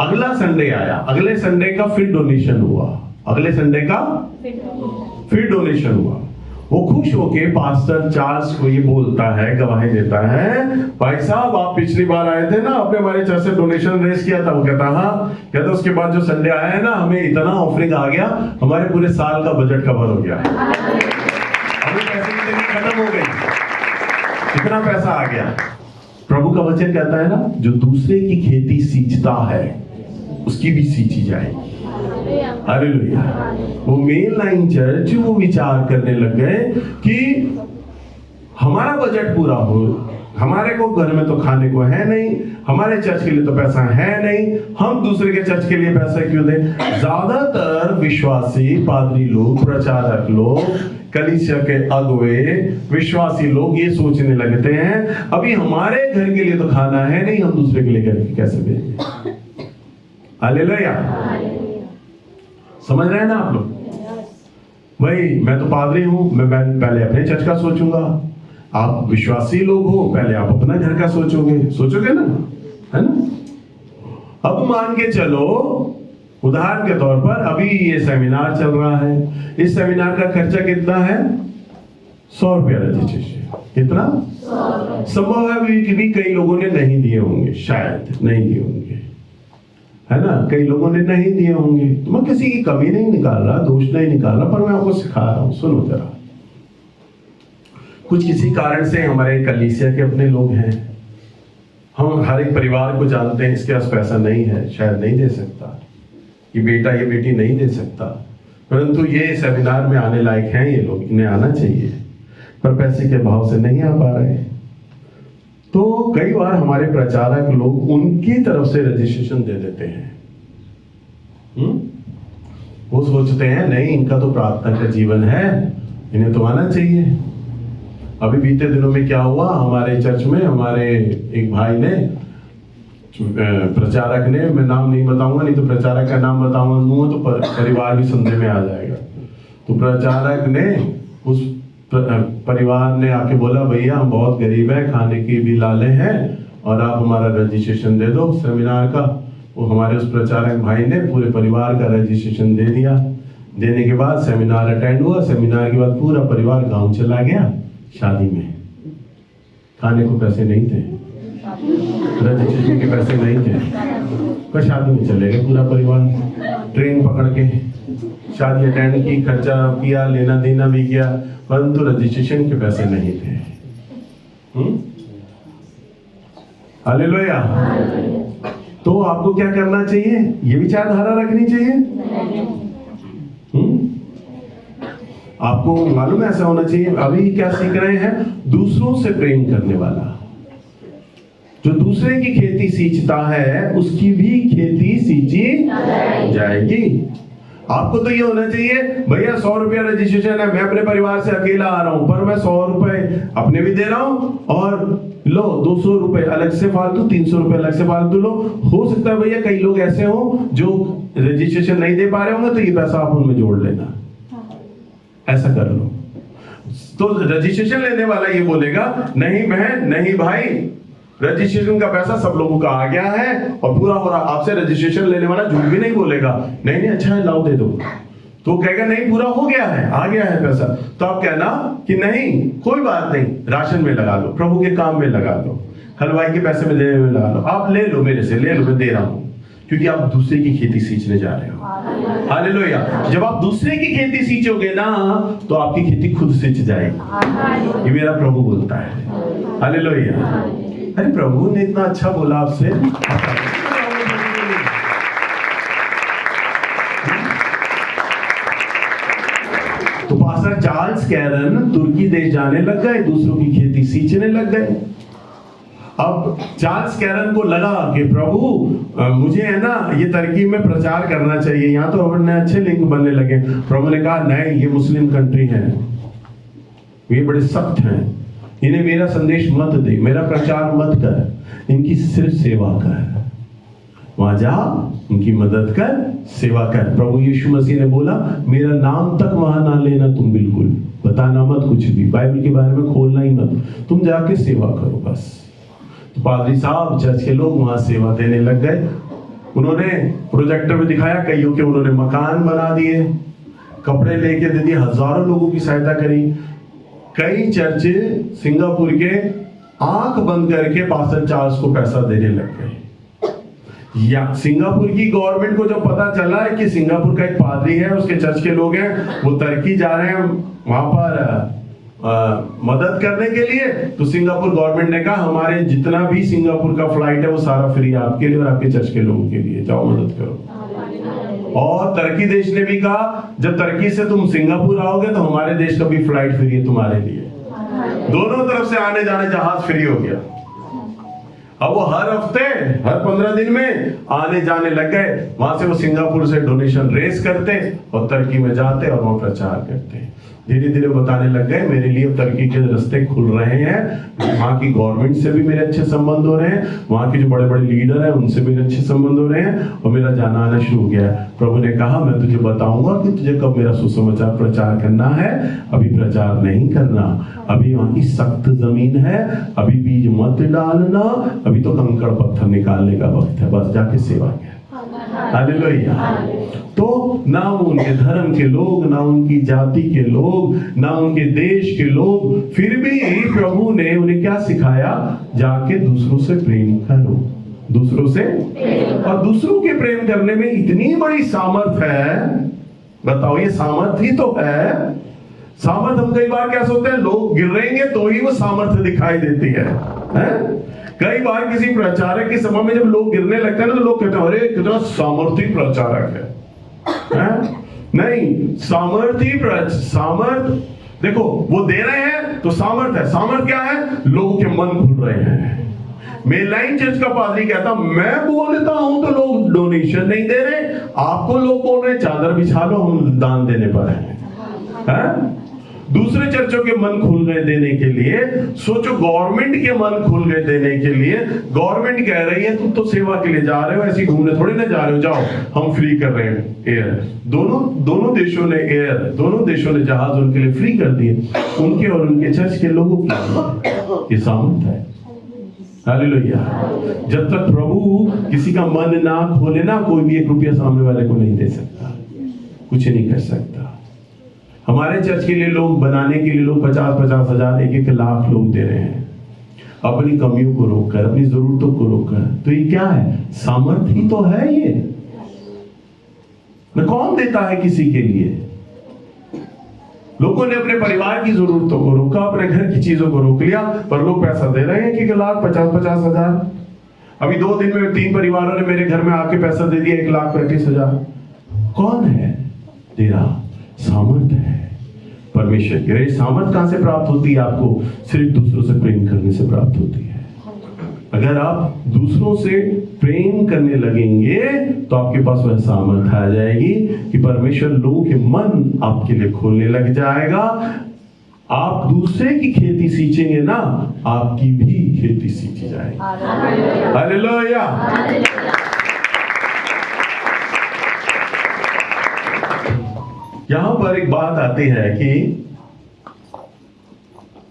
अगला संडे आया, अगले संडे का फिर डोनेशन हुआ, अगले संडे का फिर डोनेशन हुआ। वो खुश होके पास्टर चार्ल्स को ये बोलता है, गवाही देता है, भाई साहब आप पिछली बार आए थे ना, आपने हमारे चर्च से डोनेशन रेज किया था। वो कहता हाँ, कहता उसके बाद जो संडे आया है ना, हमें इतना ऑफरिंग आ गया, हमारे पूरे साल का बजट कवर हो गया, हमें पैसे की तंगी खत्म हो गई, इतना पैसा आ गया। प्रभु का वचन कहता है ना, जो दूसरे की खेती सींचता है उसकी भी सींची जाएगी। हालेलुया। वो मेन लाइन चर्च वो विचार करने लग गए कि हमारा बजट पूरा हो, हमारे को घर में तो खाने को है नहीं, हमारे चर्च के लिए तो पैसा है नहीं, हम दूसरे के चर्च के लिए पैसा क्यों दें। ज्यादातर विश्वासी पादरी लोग, प्रचारक लोग, कलीसिया के अगुवे, विश्वासी लोग ये सोचने लगते हैं अभी हमारे घर के लिए तो खाना है नहीं, हम दूसरे के लिए घर कैसे भेजें। हालेलुया। समझ रहे हैं ना आप लोग? भाई मैं तो पादरी हूं, मैं पहले अपने चर्च का सोचूंगा। आप विश्वासी लोग हो, पहले आप अपना घर का सोचोगे ना, है ना। अब मान के चलो, उदाहरण के तौर पर अभी ये सेमिनार चल रहा है, इस सेमिनार का खर्चा कितना है? 100 रुपया रजिस्ट्रेशन। कितना? संभव है भी कई लोगों ने नहीं दिए होंगे, शायद नहीं दिए होंगे, है ना, कई लोगों ने नहीं दिए होंगे। तो मैं किसी की कमी नहीं निकाल रहा, दोष नहीं निकाल रहा, पर मैं आपको सिखा रहा हूं। सुनो जरा, कुछ किसी कारण से हमारे कलीसिया के अपने लोग हैं, हम हर एक परिवार को जानते हैं, इसके पास पैसा नहीं है, शायद नहीं दे सकता, ये बेटा ये बेटी नहीं दे सकता, परंतु ये सेमिनार में आने लायक हैं ये लोग, इन्हें आना चाहिए, पर पैसे के अभाव से नहीं आ पा रहे। तो कई बार हमारे प्रचारक लोग उनकी तरफ से रजिस्ट्रेशन दे देते हैं। वो सोचते हैं नहीं, इनका तो प्रार्थना का जीवन है, इन्हें तो आना चाहिए। अभी बीते दिनों में क्या हुआ, हमारे चर्च में हमारे एक भाई ने, प्रचारक ने, मैं नाम नहीं बताऊंगा, नहीं तो प्रचारक का नाम बताऊंगा तो परिवार भी संदेह में आ जाएगा। तो प्रचारक ने, उस परिवार ने आके बोला, भैया हम बहुत गरीब हैं, खाने की भी लाले हैं, और आप हमारा रजिस्ट्रेशन दे दो सेमिनार का। वो हमारे उस प्रचारक भाई ने पूरे परिवार का रजिस्ट्रेशन दे दिया। देने के बाद सेमिनार अटेंड हुआ। सेमिनार के बाद पूरा परिवार गांव चला गया शादी में। खाने को पैसे नहीं थे, रजिस्ट्रेशन के पैसे नहीं थे, पर शादी में चले गए पूरा परिवार। ट्रेन पकड़ के शादी अटेंड की, खर्चा किया, लेना देना भी किया, परंतु रजिस्ट्रेशन के पैसे नहीं थे। हालेलुया। तो आपको क्या करना चाहिए? ये विचारधारा रखनी चाहिए। आपको मालूम है ऐसा होना चाहिए। अभी क्या सीख रहे हैं? दूसरों से प्रेम करने वाला। जो दूसरे की खेती सींचता है उसकी भी खेती सींची जाएगी। आपको तो ये होना चाहिए, भैया 100 रुपया रजिस्ट्रेशन है, मैं अपने परिवार से अकेला आ रहा हूं, पर मैं 100 रुपए अपने भी दे रहा हूं, और लो 200 रुपए अलग से फालतू, 300 रुपए अलग से फालतू लो। हो सकता है भैया कई लोग ऐसे हो जो रजिस्ट्रेशन नहीं दे पा रहे होंगे, तो ये पैसा आप उनमें जोड़ लेना, ऐसा कर लो। तो रजिस्ट्रेशन लेने वाला ये बोलेगा, नहीं बहन, नहीं भाई, रजिस्ट्रेशन का पैसा सब लोगों का आ गया है और पूरा हो रहा। आपसे रजिस्ट्रेशन लेने वाला झूठ भी नहीं बोलेगा, नहीं नहीं अच्छा है लाओ दे दो, तो कहेगा नहीं पूरा हो गया है, आ गया है पैसा। तो आप कहना कि नहीं कोई बात नहीं, राशन में लगा लो, प्रभु के काम में लगा लो, हलवाई के पैसे में देने में लगा लो, आप ले लो मेरे से, ले लो, मैं दे रहा हूं, क्योंकि आप दूसरे की खेती सींचने जा रहे हो। हालेलुया। जब आप दूसरे की खेती सींचोगे ना, तो आपकी खेती खुद सींच जाएगी। ये मेरा प्रभु बोलता है। हालेलुया। अरे प्रभु ने इतना अच्छा बोला आपसे। तो पास्टर चार्ल्स कैरन तुर्की देश जाने लग गए, दूसरों की खेती सींचने लग गए। अब चार्ल्स कैरन को लगा कि प्रभु मुझे है ना ये तरकीब में प्रचार करना चाहिए, यहाँ तो अपने अच्छे लिंक बनने लगे। प्रभु ने कहा नहीं, ये मुस्लिम कंट्री है, ये बड़े सख्त हैं, इन्हें मेरा संदेश मत दे, मेरा प्रचार मत कर, इनकी सिर्फ सेवा कर। वहां जा, उनकी मदद कर, सेवा कर। प्रभु यीशु मसीह ने बोला मेरा नाम तक वहां ना लेना, तुम बिल्कुल बताना मत कुछ भी, बाइबल के बारे में खोलना ही मत, तुम जाके सेवा करो बस। तो पादरी साहब, चर्च के लोग वहां सेवा देने लग गए। उन्होंने प्रोजेक्टर में दिखाया, कईयों के उन्होंने मकान बना दिए, कपड़े लेके दे दिए, हजारों लोगों की सहायता करी। कई चर्च सिंगापुर के आंख बंद करके पास्टर चार्ल्स को पैसा देने लग गए। या सिंगापुर की गवर्नमेंट को जब पता चला है कि सिंगापुर का एक पादरी है, उसके चर्च के लोग हैं, वो टर्की जा रहे हैं वहां पर मदद करने के लिए, तो सिंगापुर गवर्नमेंट ने कहा हमारे जितना भी सिंगापुर का फ्लाइट है वो सारा फ्री आपके लिए और आपके चर्च के लोगों के लिए, जाओ मदद करो। और टर्की देश ने भी कहा जब टर्की से तुम सिंगापुर आओगे तो हमारे देश का भी फ्लाइट फ्री है तुम्हारे लिए। दोनों तरफ से आने जाने जहाज फ्री हो गया। अब वो हर हफ्ते, हर 15 दिन में आने जाने लग गए। वहां से वो सिंगापुर से डोनेशन रेस करते और टर्की में जाते और वहां प्रचार करते। धीरे धीरे बताने लग गए मेरे लिए टर्की के रास्ते खुल रहे हैं, वहां की गवर्नमेंट से भी मेरे अच्छे संबंध हो रहे हैं, वहां के जो बड़े बड़े लीडर हैं उनसे मेरे अच्छे संबंध हो रहे हैं और मेरा जाना आना शुरू हो गया है। प्रभु ने कहा मैं तुझे बताऊंगा कि तुझे कब मेरा सुसमाचार प्रचार करना है, अभी प्रचार नहीं करना, अभी वहां की सख्त जमीन है, अभी बीज मत डालना, अभी तो कंकड़ पत्थर निकालने का वक्त है, बस जाके सेवा कर। हालेलुया। तो ना उनके धर्म के लोग, ना उनकी जाति के लोग, ना उनके देश के लोग, फिर भी प्रभु ने उन्हें क्या सिखाया, जाके दूसरों से प्रेम करो, दूसरों से। और दूसरों के प्रेम करने में इतनी बड़ी सामर्थ है, बताओ ये सामर्थ ही तो है। सामर्थ हम कई बार क्या सोचते हैं, लोग गिरेंगे तो ही वो सामर्थ्य दिखाई देती है? कई बार किसी प्रचारक के समय में जब लोग गिरने लगते हैं ना तो लोग कहते हैं अरे कितना सामर्थी प्रचारक है? नहीं, सामर्थ देखो वो दे रहे हैं तो सामर्थ है। सामर्थ क्या है? लोगों के मन खुल रहे हैं। मेनलाइन चर्च का पादरी कहता मैं बोलता हूं तो लोग डोनेशन नहीं दे रहे, आपको लोग बोल रहे चादर बिछा लो हम दान देने पर हैं। दूसरे चर्चों के मन खुल गए देने के लिए। सोचो गवर्नमेंट के मन खुल गए देने के लिए। गवर्नमेंट कह रही है तुम तो सेवा के लिए जा रहे हो, ऐसी घूमने थोड़ी ना जा रहे हो, जाओ हम फ्री कर रहे हैं एयर। दोनों देशों ने एयर, दोनों देशों ने जहाज उनके लिए फ्री कर दिए, उनके और उनके चर्च के लोगों की। ये सामर्थ है। हालेलुया। जब तक प्रभु किसी का मन ना खोले ना, कोई भी 1 रुपया सामने वाले को नहीं दे सकता, कुछ नहीं कर सकता। हमारे चर्च के लिए लोग बनाने के लिए लोग 50-50 हजार, 1-1 लाख लोग दे रहे हैं, अपनी कमियों को रोककर, अपनी जरूरतों को रोककर। तो ये क्या है? सामर्थ्य ही तो है ये। न कौन देता है किसी के लिए? लोगों ने अपने परिवार की जरूरतों को रोका, अपने घर की चीजों को रोक लिया, पर लोग पैसा दे रहे हैं 1 लाख 50-50 हजार। अभी 2 दिन में 3 परिवारों ने मेरे घर में आके पैसा दे दिया 1,35,000। कौन है दे रहा? सामर्थ है परमेश्वर की। सामर्थ कहां से प्राप्त होती है आपको? सिर्फ दूसरों से प्रेम करने से प्राप्त होती है। अगर आप दूसरों से प्रेम करने लगेंगे तो आपके पास वह सामर्थ आ जाएगी कि परमेश्वर लोगों के मन आपके लिए खोलने लग जाएगा। आप दूसरे की खेती सींचेंगे ना, आपकी भी खेती सींची जाएगी। हालेलुया। यहां पर एक बात आती है कि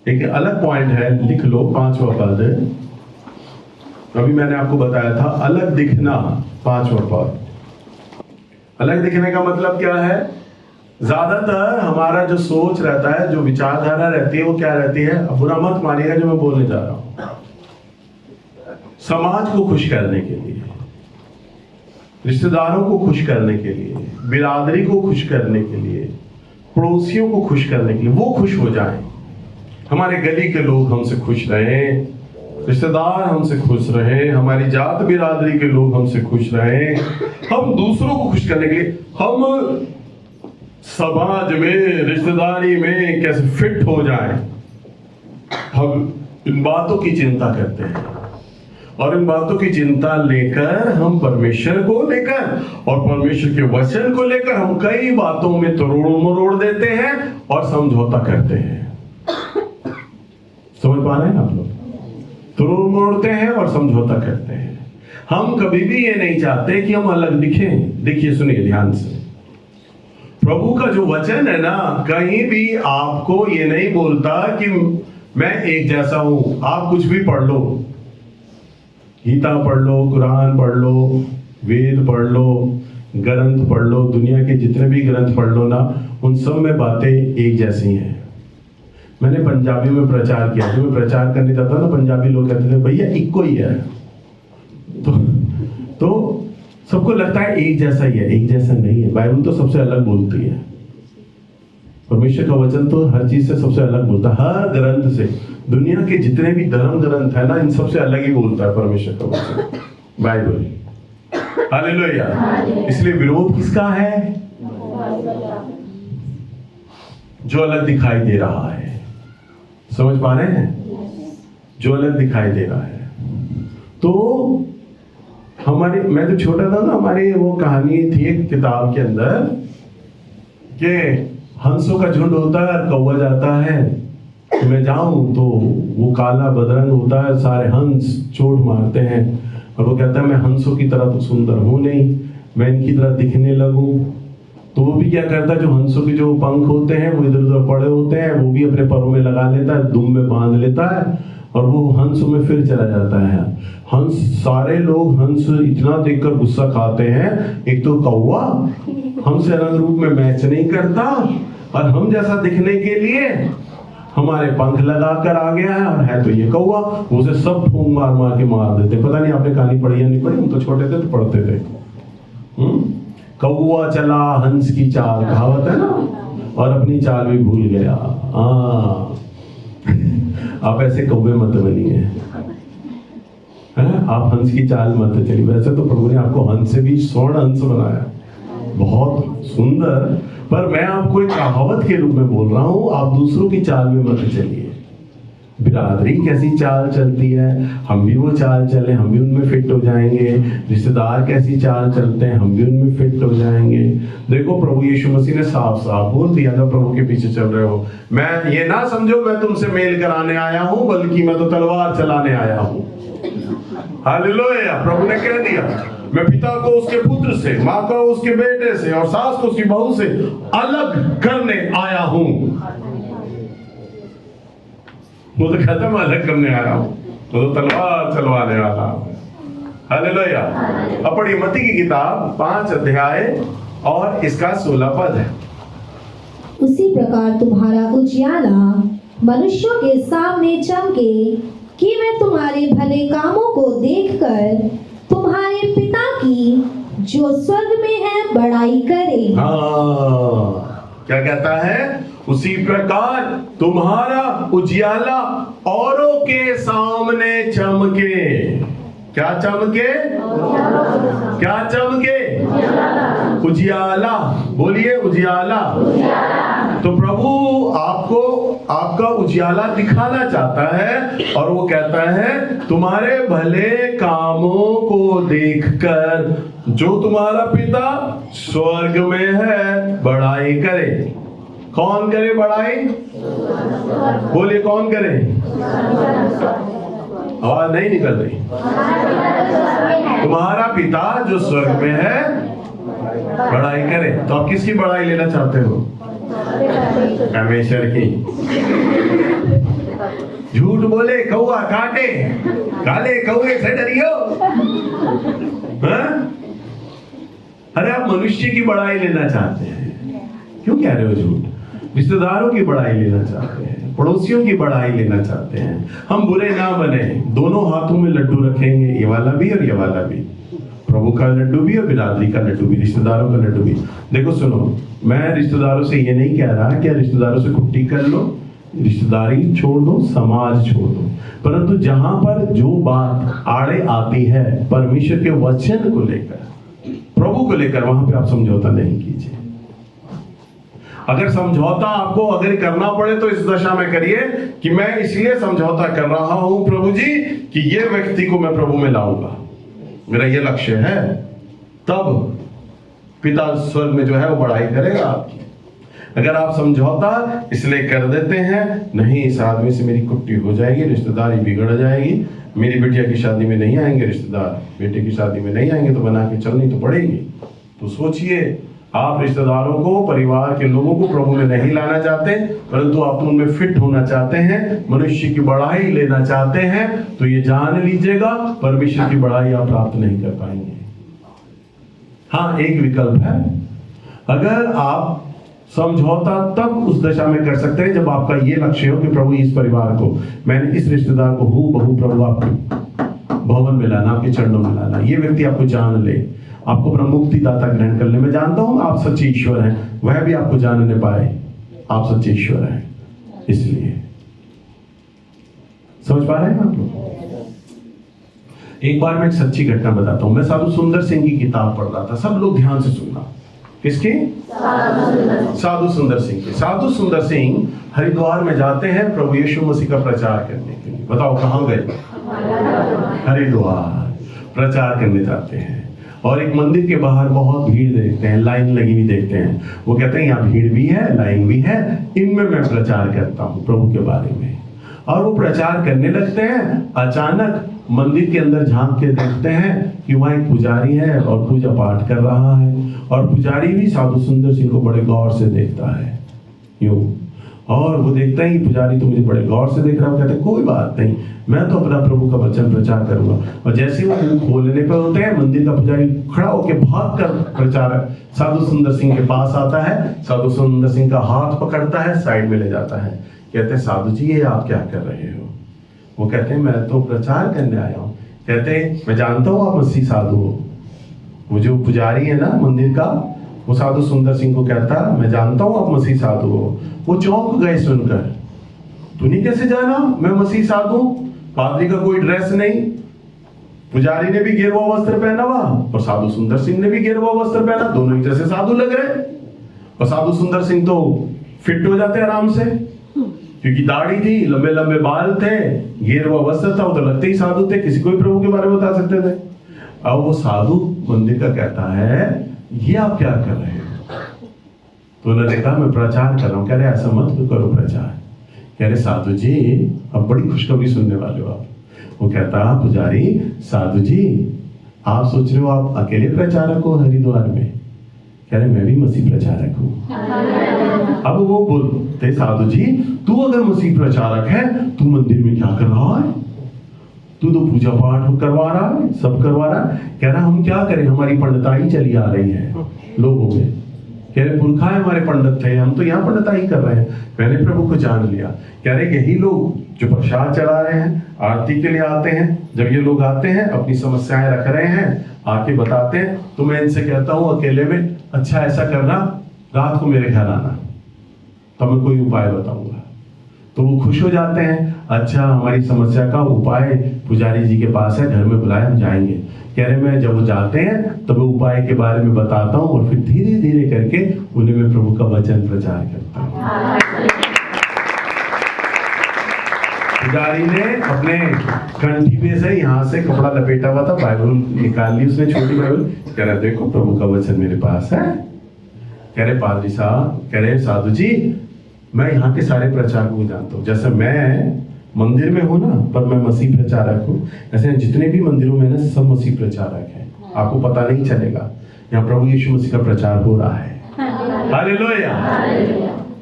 एक अलग पॉइंट है, लिख लो 5वां पद। अभी मैंने आपको बताया था अलग दिखना, 5वां पद। अलग दिखने का मतलब क्या है? ज्यादातर हमारा जो सोच रहता है, जो विचारधारा रहती है, वो क्या रहती है? बुरा मत मानिएगा जो मैं बोलने जा रहा हूं। समाज को खुश करने के लिए, रिश्तेदारों को खुश करने के लिए, बिरादरी को खुश करने के लिए, पड़ोसियों को खुश करने के लिए, वो खुश हो जाएं, हमारे गली के लोग हमसे खुश रहें, रिश्तेदार हमसे खुश रहे, हमारी जात बिरादरी के लोग हमसे खुश रहे, हम दूसरों को खुश करने के लिए, हम समाज में, रिश्तेदारी में कैसे फिट हो जाएं, हम इन बातों की चिंता करते हैं। और इन बातों की चिंता लेकर हम परमेश्वर को लेकर और परमेश्वर के वचन को लेकर हम कई बातों में तोड़ मरोड़ देते हैं और समझौता करते हैं। समझ पा रहे हैं आप लोग? तो मोड़ते हैं और समझौता करते हैं। हम कभी भी ये नहीं चाहते कि हम अलग दिखें। देखिए, सुनिए ध्यान से, प्रभु का जो वचन है ना, कहीं भी आपको ये नहीं बोलता कि मैं एक जैसा हूं। आप कुछ भी पढ़ लो, गीता पढ़ लो, कुरान पढ़ लो, वेद पढ़ लो, ग्रंथ पढ़ लो, दुनिया के जितने भी ग्रंथ पढ़ लो ना, उन सब में बातें एक जैसी हैं। मैंने पंजाबी में प्रचार किया, जो मैं प्रचार करने जाता ना, पंजाबी लोग कहते थे भैया इक्को ही है। तो सबको लगता है एक जैसा ही है, एक जैसा नहीं है। बाइबल तो सबसे अलग बोलती है। परमेश्वर का वचन तो हर चीज से सबसे अलग बोलता है, हर ग्रंथ से। दुनिया के जितने भी धर्म ग्रंथ है ना, इन सबसे अलग ही बोलता है परमेश्वर का वचन, बाइबल। हालेलुया। इसलिए विरोध किसका है? जो अलग दिखाई दे रहा है। समझ पा रहे हैं? जो अलग दिखाई दे रहा है। तो हमारे, मैं तो छोटा था ना, हमारी वो कहानी थी एक किताब के अंदर कि हंसों का झुंड होता है और कौवा जाता है। तो मैं जाऊं तो वो काला बदरंग होता है, सारे हंस चोट मारते हैं और वो कहता है मैं हंसों की तरह तो सुंदर हूं नहीं, मैं इनकी तरह दिखने लगूं। तो वो भी क्या करता है, जो हंसों के जो पंख होते हैं वो इधर उधर पड़े होते हैं, वो भी अपने पैरों में लगा लेता है, दुम में बांध लेता है और वो हंस में फिर चला जाता है। हंस, सारे लोग हंस इतना देखकर गुस्सा खाते हैं। एक तो कौवा हमसे रंग रूप में मैच नहीं करता और हम जैसा दिखने के लिए हमारे पंख लगाकर आ गया है, और है तो ये कौवा। उसे सब फूंक मार मार के मार देते। पता नहीं आपने कहानी पढ़ी या नहीं पढ़ी, हम तो छोटे थे तो पढ़ते थे। कौवा चला हंस की चाल, कहावत है ना, और अपनी चाल भी भूल गया। आप ऐसे कौवे मत बनिए, आप हंस की चाल मत चलिए। वैसे तो प्रभु ने आपको हंस से भी स्वर्ण हंस बनाया, बहुत सुंदर। पर मैं आपको एक कहावत के रूप में बोल रहा हूं, आप दूसरों की चाल में मत चलिए। बिरादरी कैसी चाल चलती है, हम भी वो चाल चलें, हम भी उनमें फिट हो जाएंगे। रिश्तेदार कैसी चाल चलते हैं, हम भी उनमें फिट हो जाएंगे। देखो, प्रभु यीशु मसीह ने साफ साफ बोल दिया था, प्रभु के पीछे चल रहे हो, मैं ये ना समझो मैं तुमसे मेल कराने आया हूं, बल्कि मैं तो तलवार चलाने आया हूं। हालेलुया। प्रभु ने कह दिया, मैं पिता को उसके पुत्र से, माँ को उसके बेटे से और सास को उसकी बहू से अलग करने आया हूं। वो तो कहता मैं अलग करने आया हूं, वो तो तलवार चलवाने वाला हूं। हालेलुया। अब पढ़िए मत्ती की किताब 5 अध्याय और इसका 16 पद है। उसी प्रकार तुम्हारा उजियाला मनुष्यों के सामने चमके, कि वे तुम्हारे भले कामों को देखकर तुम्हारे पिता की जो स्वर्ग में है बड़ाई करे। क्या कहता है? उसी प्रकार तुम्हारा उजियाला औरों के सामने चमके। क्या चमके? क्या चमके? उजियाला। बोलिए उजियाला। तो प्रभु आपको आपका उजियाला दिखाना चाहता है, और वो कहता है तुम्हारे भले कामों को देखकर जो तुम्हारा पिता स्वर्ग में है बड़ाई करे। कौन करे बड़ाई? बोलिए कौन करे? आवाज नहीं निकल रही। तुम्हारा पिता जो स्वर्ग में है बड़ाई करे। तो आप किसकी बड़ाई लेना चाहते हो? परमेश्वर की। झूठ बोले कौवा काटे, काले कौवे से डरियो। अरे आप मनुष्य की बड़ाई लेना चाहते हैं, क्यों कह रहे हो झूठ? रिश्तेदारों की बड़ाई लेना चाहते हैं, पड़ोसियों की बड़ाई लेना चाहते हैं। हम बुरे ना बने, दोनों हाथों में लड्डू रखेंगे, ये वाला भी और ये वाला भी, प्रभु का लड्डू भी और बिरादरी का लड्डू भी, रिश्तेदारों का लड्डू भी। देखो सुनो, मैं रिश्तेदारों से ये नहीं कह रहा कि रिश्तेदारों से कुट्टी कर लो, रिश्तेदारी छोड़ दो, समाज छोड़ दो, परंतु जहां पर जो बात आड़े आती है परमेश्वर के वचन को लेकर, प्रभु को लेकर, वहां पे आप समझौता नहीं कीजिए। अगर समझौता आपको अगर करना पड़े तो इस दशा में करिए कि मैं इसलिए समझौता कर रहा हूं प्रभु जी कि ये व्यक्ति को मैं प्रभु में लाऊंगा, मेरा ये लक्ष्य है। तब पिता स्वर्ग में जो है वो बड़ाई करेगा आपकी। अगर आप समझौता इसलिए कर देते हैं, नहीं इस आदमी से मेरी कुट्टी हो जाएगी, रिश्तेदारी बिगड़ जाएगी, मेरी बिटिया की शादी में नहीं आएंगे रिश्तेदार, बेटे की शादी में नहीं आएंगे, तो बना के चलनी तो पड़ेगी। तो सोचिए, आप रिश्तेदारों को, परिवार के लोगों को प्रभु में नहीं लाना चाहते, परंतु आप उनमें फिट होना चाहते हैं, मनुष्य की बढ़ाई लेना चाहते हैं, तो ये जान लीजिएगा परमेश्वर की बढ़ाई आप प्राप्त नहीं कर पाएंगे। हाँ, एक विकल्प है, अगर आप समझौता तब उस दशा में कर सकते हैं जब आपका ये लक्ष्य हो कि प्रभु इस परिवार को, मैंने इस रिश्तेदार को हूँ बहु प्रभु आपके भवन में लाना, आपके चरणों में लाना, ये व्यक्ति आपको जान ले, आपको अपना मुक्तिदाता ग्रहण कर ले। मैं जानता हूं आप सच्चे ईश्वर हैं, वह भी आपको जानने पाए आप सच्चे ईश्वर हैं। इसलिए समझ पा रहे हैं आप लोग? एक बार मैं एक सच्ची घटना बताता हूं। मैं साधु सुंदर सिंह की किताब पढ़ रहा था, सब लोग ध्यान से सुनना। किसकी? साधु सुंदर सिंह की। साधु सुंदर सिंह हरिद्वार में जाते हैं प्रभु यीशु मसीह का प्रचार करने के लिए। बताओ कहां गए? हरिद्वार प्रचार करने जाते हैं, और एक मंदिर के बाहर बहुत भीड़ देखते हैं, लाइन लगी हुई देखते हैं। वो कहते हैं यहाँ भीड़ भी है, लाइन भी है, इनमें मैं प्रचार करता हूँ प्रभु के बारे में। और वो प्रचार करने लगते हैं। अचानक मंदिर के अंदर झांक के देखते हैं कि वहाँ एक पुजारी है और पूजा पाठ कर रहा है, और पुजारी भी साधु सुंदर सिंह को बड़े गौर से देखता है यूं। और वो देखते हैं कि पुजारी तो मुझे बड़े गौर से देख रहा है। कहते हैं कोई बात नहीं, मैं तो अपना प्रभु का वचन प्रचार करूंगा। और जैसे वो मुंह खोलने पर होते हैं, मंदिर का पुजारी खड़ा होकर भाग कर प्रचारक साधु सुंदर सिंह के पास आता है, साधु सुंदर सिंह का हाथ पकड़ता है, साइड में ले जाता है। कहते हैं साधु जी ये आप क्या कर रहे हो? वो कहते हैं मैं तो प्रचार करने आया हूँ। कहते हैं मैं जानता हूँ आप मसीह साधु हो। वो जो पुजारी है ना मंदिर का, वो साधु सुंदर सिंह को कहता मैं जानता हूँ आप मसीह साधु हो। वो चौंक गए सुनकर, तूने कैसे जाना मैं मसीह साधु? पादरी का कोई ड्रेस नहीं, पुजारी ने भी गेरुआ वस्त्र पहना हुआ और साधु सुंदर सिंह ने भी गेरुआ वस्त्र पहना, दोनों ही जैसे साधु लग रहे। और साधु सुंदर सिंह तो फिट हो जाते आराम से, क्योंकि दाढ़ी थी, लंबे लंबे बाल थे, गेरुआ वस्त्र था, वो तो लगते ही साधु थे, किसी को भी प्रभु के बारे में बता सकते थे। अब वो साधु मंदिर का कहता है ये आप क्या कर रहे हो? तो उन्होंने कहा मैं प्रचार कर रहा हूँ। कह रहे ऐसा मत करो प्रचार। कह रहे साधु जी अब बड़ी खुशखबरी सुनने वाले हो आप। वो कहता पुजारी साधु जी आप सोच रहे हो आप अकेले प्रचारक हो हरिद्वार में? कह रहे मैं भी मसीह प्रचारक हूँ। अब वो बोलते साधु जी तू अगर मसीह प्रचारक है तू मंदिर में क्या कर रहा है? तू तो पूजा पाठ करवा रहा है, सब करवा रहा है। कह रहा हम क्या करें, हमारी पंडिताई चली आ रही है लोगों में। कह रहे पुरखा हमारे पंडित थे, हम तो यहाँ पंडिताई कर रहे हैं, मैंने प्रभु को जान लिया। कह रहे यही लोग जो प्रसाद चढ़ा रहे हैं, आरती के लिए आते हैं, जब ये लोग आते हैं अपनी समस्याएं रख रहे हैं, आके बताते हैं, तो मैं इनसे कहता हूँ अकेले में अच्छा ऐसा करना, रात को मेरे घर आना, तब मैं कोई उपाय बताऊंगा। तो वो खुश हो जाते हैं, अच्छा हमारी समस्या का उपाय पुजारी जी के पास है, घर में बुलाए हम जाएंगे। कह रहे मैं जब वो जाते हैं तब वो उपाय के बारे में बताता हूँ और फिर धीरे धीरे करके उन्हें मैं प्रभु का वचन प्रचार करता हूँ। पुजारी ने अपने कंठी में से यहाँ से कपड़ा लपेटा हुआ था, बाइबल निकाल ली उसने, छोटी बाइबल। कह रहे देखो प्रभु का वचन मेरे पास है। कह रहे पादरी साहब, कह रहे साधु जी मैं यहाँ के सारे प्रचारकों को जानता हूँ, जैसे मैं मंदिर में हूँ ना पर मैं मसीह प्रचारक हूँ, ऐसे जितने भी मंदिरों में ना सब मसीह प्रचारक हैं। आपको पता नहीं चलेगा, यहाँ प्रभु यीशु मसीह का प्रचार हो रहा है। हालेलुया,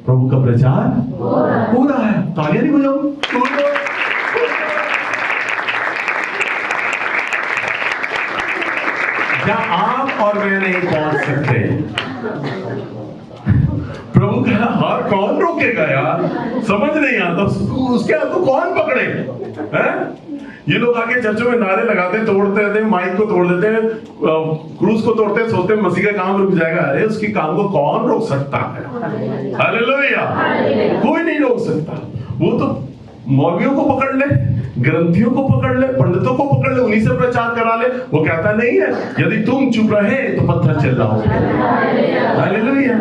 प्रभु का प्रचार हो रहा है। तालियां नहीं बजाओ। क्या आप और मैं नहीं पहुंच सकते? प्रभु का हाथ कौन रोकेगा यार? समझ नहीं आता, उसके हाथ को कौन पकड़े हैं? ये लोग आके चर्चों में नारे लगाते, तोड़ते रहते, माइक को तोड़ देते हैं, क्रूस को तोड़ते, सोचते हैं मसीह का काम रुक जाएगा। अरे उसके काम को कौन रोक सकता है? हालेलुया, कोई नहीं रोक सकता। वो तो मौलवियों को पकड़ ले, ग्रंथियों को पकड़ ले, पंडितों को पकड़ ले, उन्हीं से प्रचार करा ले। वो कहता नहीं है यदि तुम चुप रहे तो पत्थर चल रहा होगा। हालेलुया।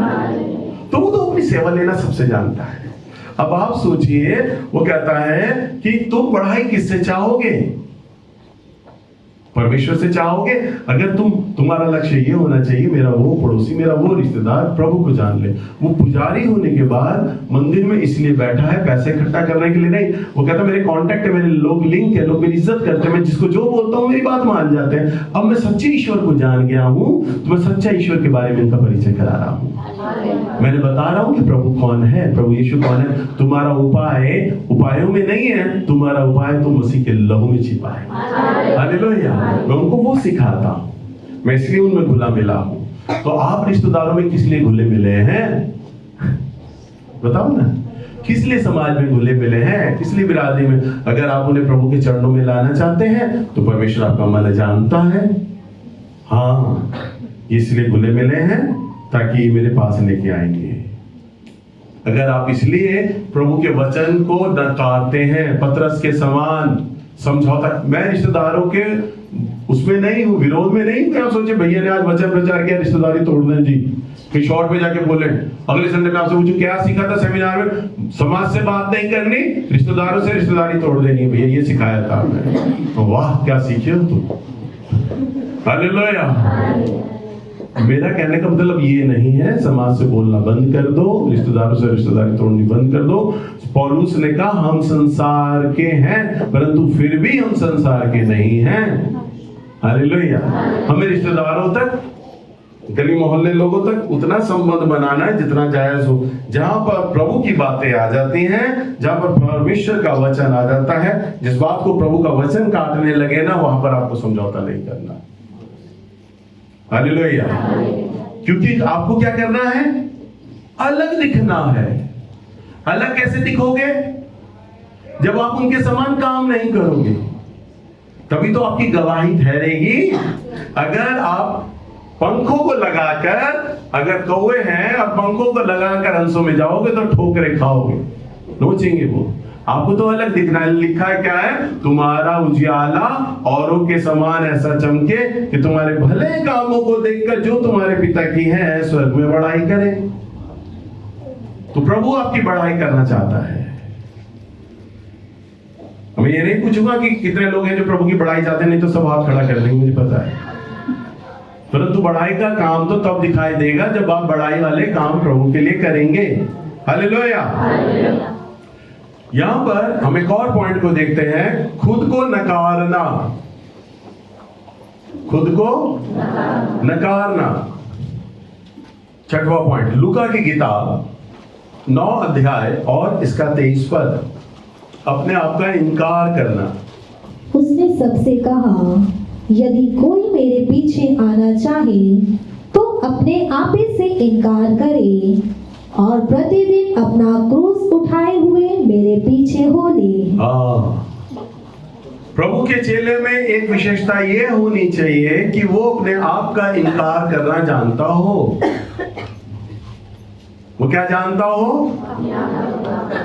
तो वो तो अपनी सेवा लेना सबसे जानता है। अब आप सोचिए, वो कहता है कि तुम बढ़ाई किससे चाहोगे? परमेश्वर से चाहोगे, अगर तुम्हारा लक्ष्य ये होना चाहिए, मेरा वो पड़ोसी, मेरा वो रिश्तेदार प्रभु को जान ले। वो पुजारी होने के बाद मंदिर में इसलिए बैठा है पैसे इकट्ठा करने के लिए नहीं, वो कहता मेरे कांटेक्ट है, मेरे लोग लिंक है, लोग मेरी इज्जत करते हैं, मैं जिसको जो बोलता हूँ मेरी बात मान जाते हैं। अब मैं सच्चे ईश्वर को जान गया हूँ, तो मैं सच्चा ईश्वर के बारे में इनका परिचय करा रहा हूँ। मैंने बता रहा हूँ कि प्रभु कौन है, प्रभु यीशु कौन है। तुम्हारा उपाय उपायों में नहीं है, तुम्हारा उपाय तो मसीह के लहू में छिपा है। हालेलुया। मैं उनको वो सिखाता हूँ, मैं इसलिए उनमें घुला मिला हूँ। तो आप रिश्तेदारों में किस लिए घुले मिले हैं? बताओ ना, किस लिए समाज में घुले मिले हैं, किस लिए बिरादरी में? अगर आप उन्हें प्रभु के चरणों में लाना चाहते हैं तो परमेश्वर आपका मन जानता है। हाँ, इसलिए घुले मिले हैं ताकि ये मेरे पास लेके आएंगे। अगर आप इसलिए प्रभु के वचन को नकारते हैं, पतरस के समान समझौता, मैं रिश्तेदारों के उसमें नहीं हूँ, विरोध में नहीं हूँ। आप सोचे भैया ने आज वचन प्रचार किया, रिश्तेदारी तोड़ दें जी, फिर शॉर्ट पे जाके बोले। अगले संडे में आपसे पूछूं क्या सीखा था सेमिनार में? समाज से बात नहीं करनी, रिश्तेदारों से रिश्तेदारी तोड़ देनी। भैया ये सिखाया था आपने। वाह, क्या सीखे हो तुम। हालेलुया। मेरा कहने का मतलब ये नहीं है समाज से बोलना बंद कर दो, रिश्तेदारों से रिश्तेदारी तोड़नी बंद कर दो। पौलुस ने कहा हम संसार के हैं परंतु फिर भी हम संसार के नहीं हैं। हालेलुया। हमें रिश्तेदारों तक, गली मोहल्ले लोगों तक उतना संबंध बनाना है जितना जायज हो। जहां पर प्रभु की बातें आ जाती हैं, जहां पर परमेश्वर का वचन आ जाता है, जिस बात को प्रभु का वचन काटने लगे ना, वहां पर आपको समझौता नहीं करना। हालेलुया। क्योंकि आपको क्या करना है? अलग दिखना है। अलग कैसे दिखोगे? जब आप उनके समान काम नहीं करोगे, तभी तो आपकी गवाही ठहरेगी। अगर आप पंखों को लगाकर, अगर कौवे हैं और पंखों को लगाकर हंसों में जाओगे तो ठोकरे खाओगे, नोचेंगे वो। आपको तो अलग दिखना है। लिखा है क्या है? तुम्हारा उजियाला औरों के समान ऐसा चमके कि तुम्हारे भले कामों को देखकर जो तुम्हारे पिता की है स्वर्ग में बड़ाई करें। तो प्रभु आपकी बड़ाई करना चाहता है। मैं ये नहीं पूछूंगा कि कितने लोग हैं जो प्रभु की बड़ाई चाहते हैं, नहीं तो सब हाथ खड़ा कर देंगे, मुझे पता है। परंतु बड़ाई का काम तो तब दिखाई देगा जब आप बड़ाई वाले काम प्रभु के लिए करेंगे। हालेलुया। यहां पर हम एक और पॉइंट को देखते हैं, खुद को नकारना। खुद को नकारना, छठवां पॉइंट। लूका की किताब 9 अध्याय और इसका 23 पद। अपने आप का इनकार करना। उसने सबसे कहा, यदि कोई मेरे पीछे आना चाहे तो अपने आप ही से इनकार करे और प्रतिदिन अपना क्रूस उठाए हुए मेरे पीछे हो ले। प्रभु के चेले में एक विशेषता ये होनी चाहिए कि वो अपने आप का इनकार करना जानता हो। वो क्या जानता हो?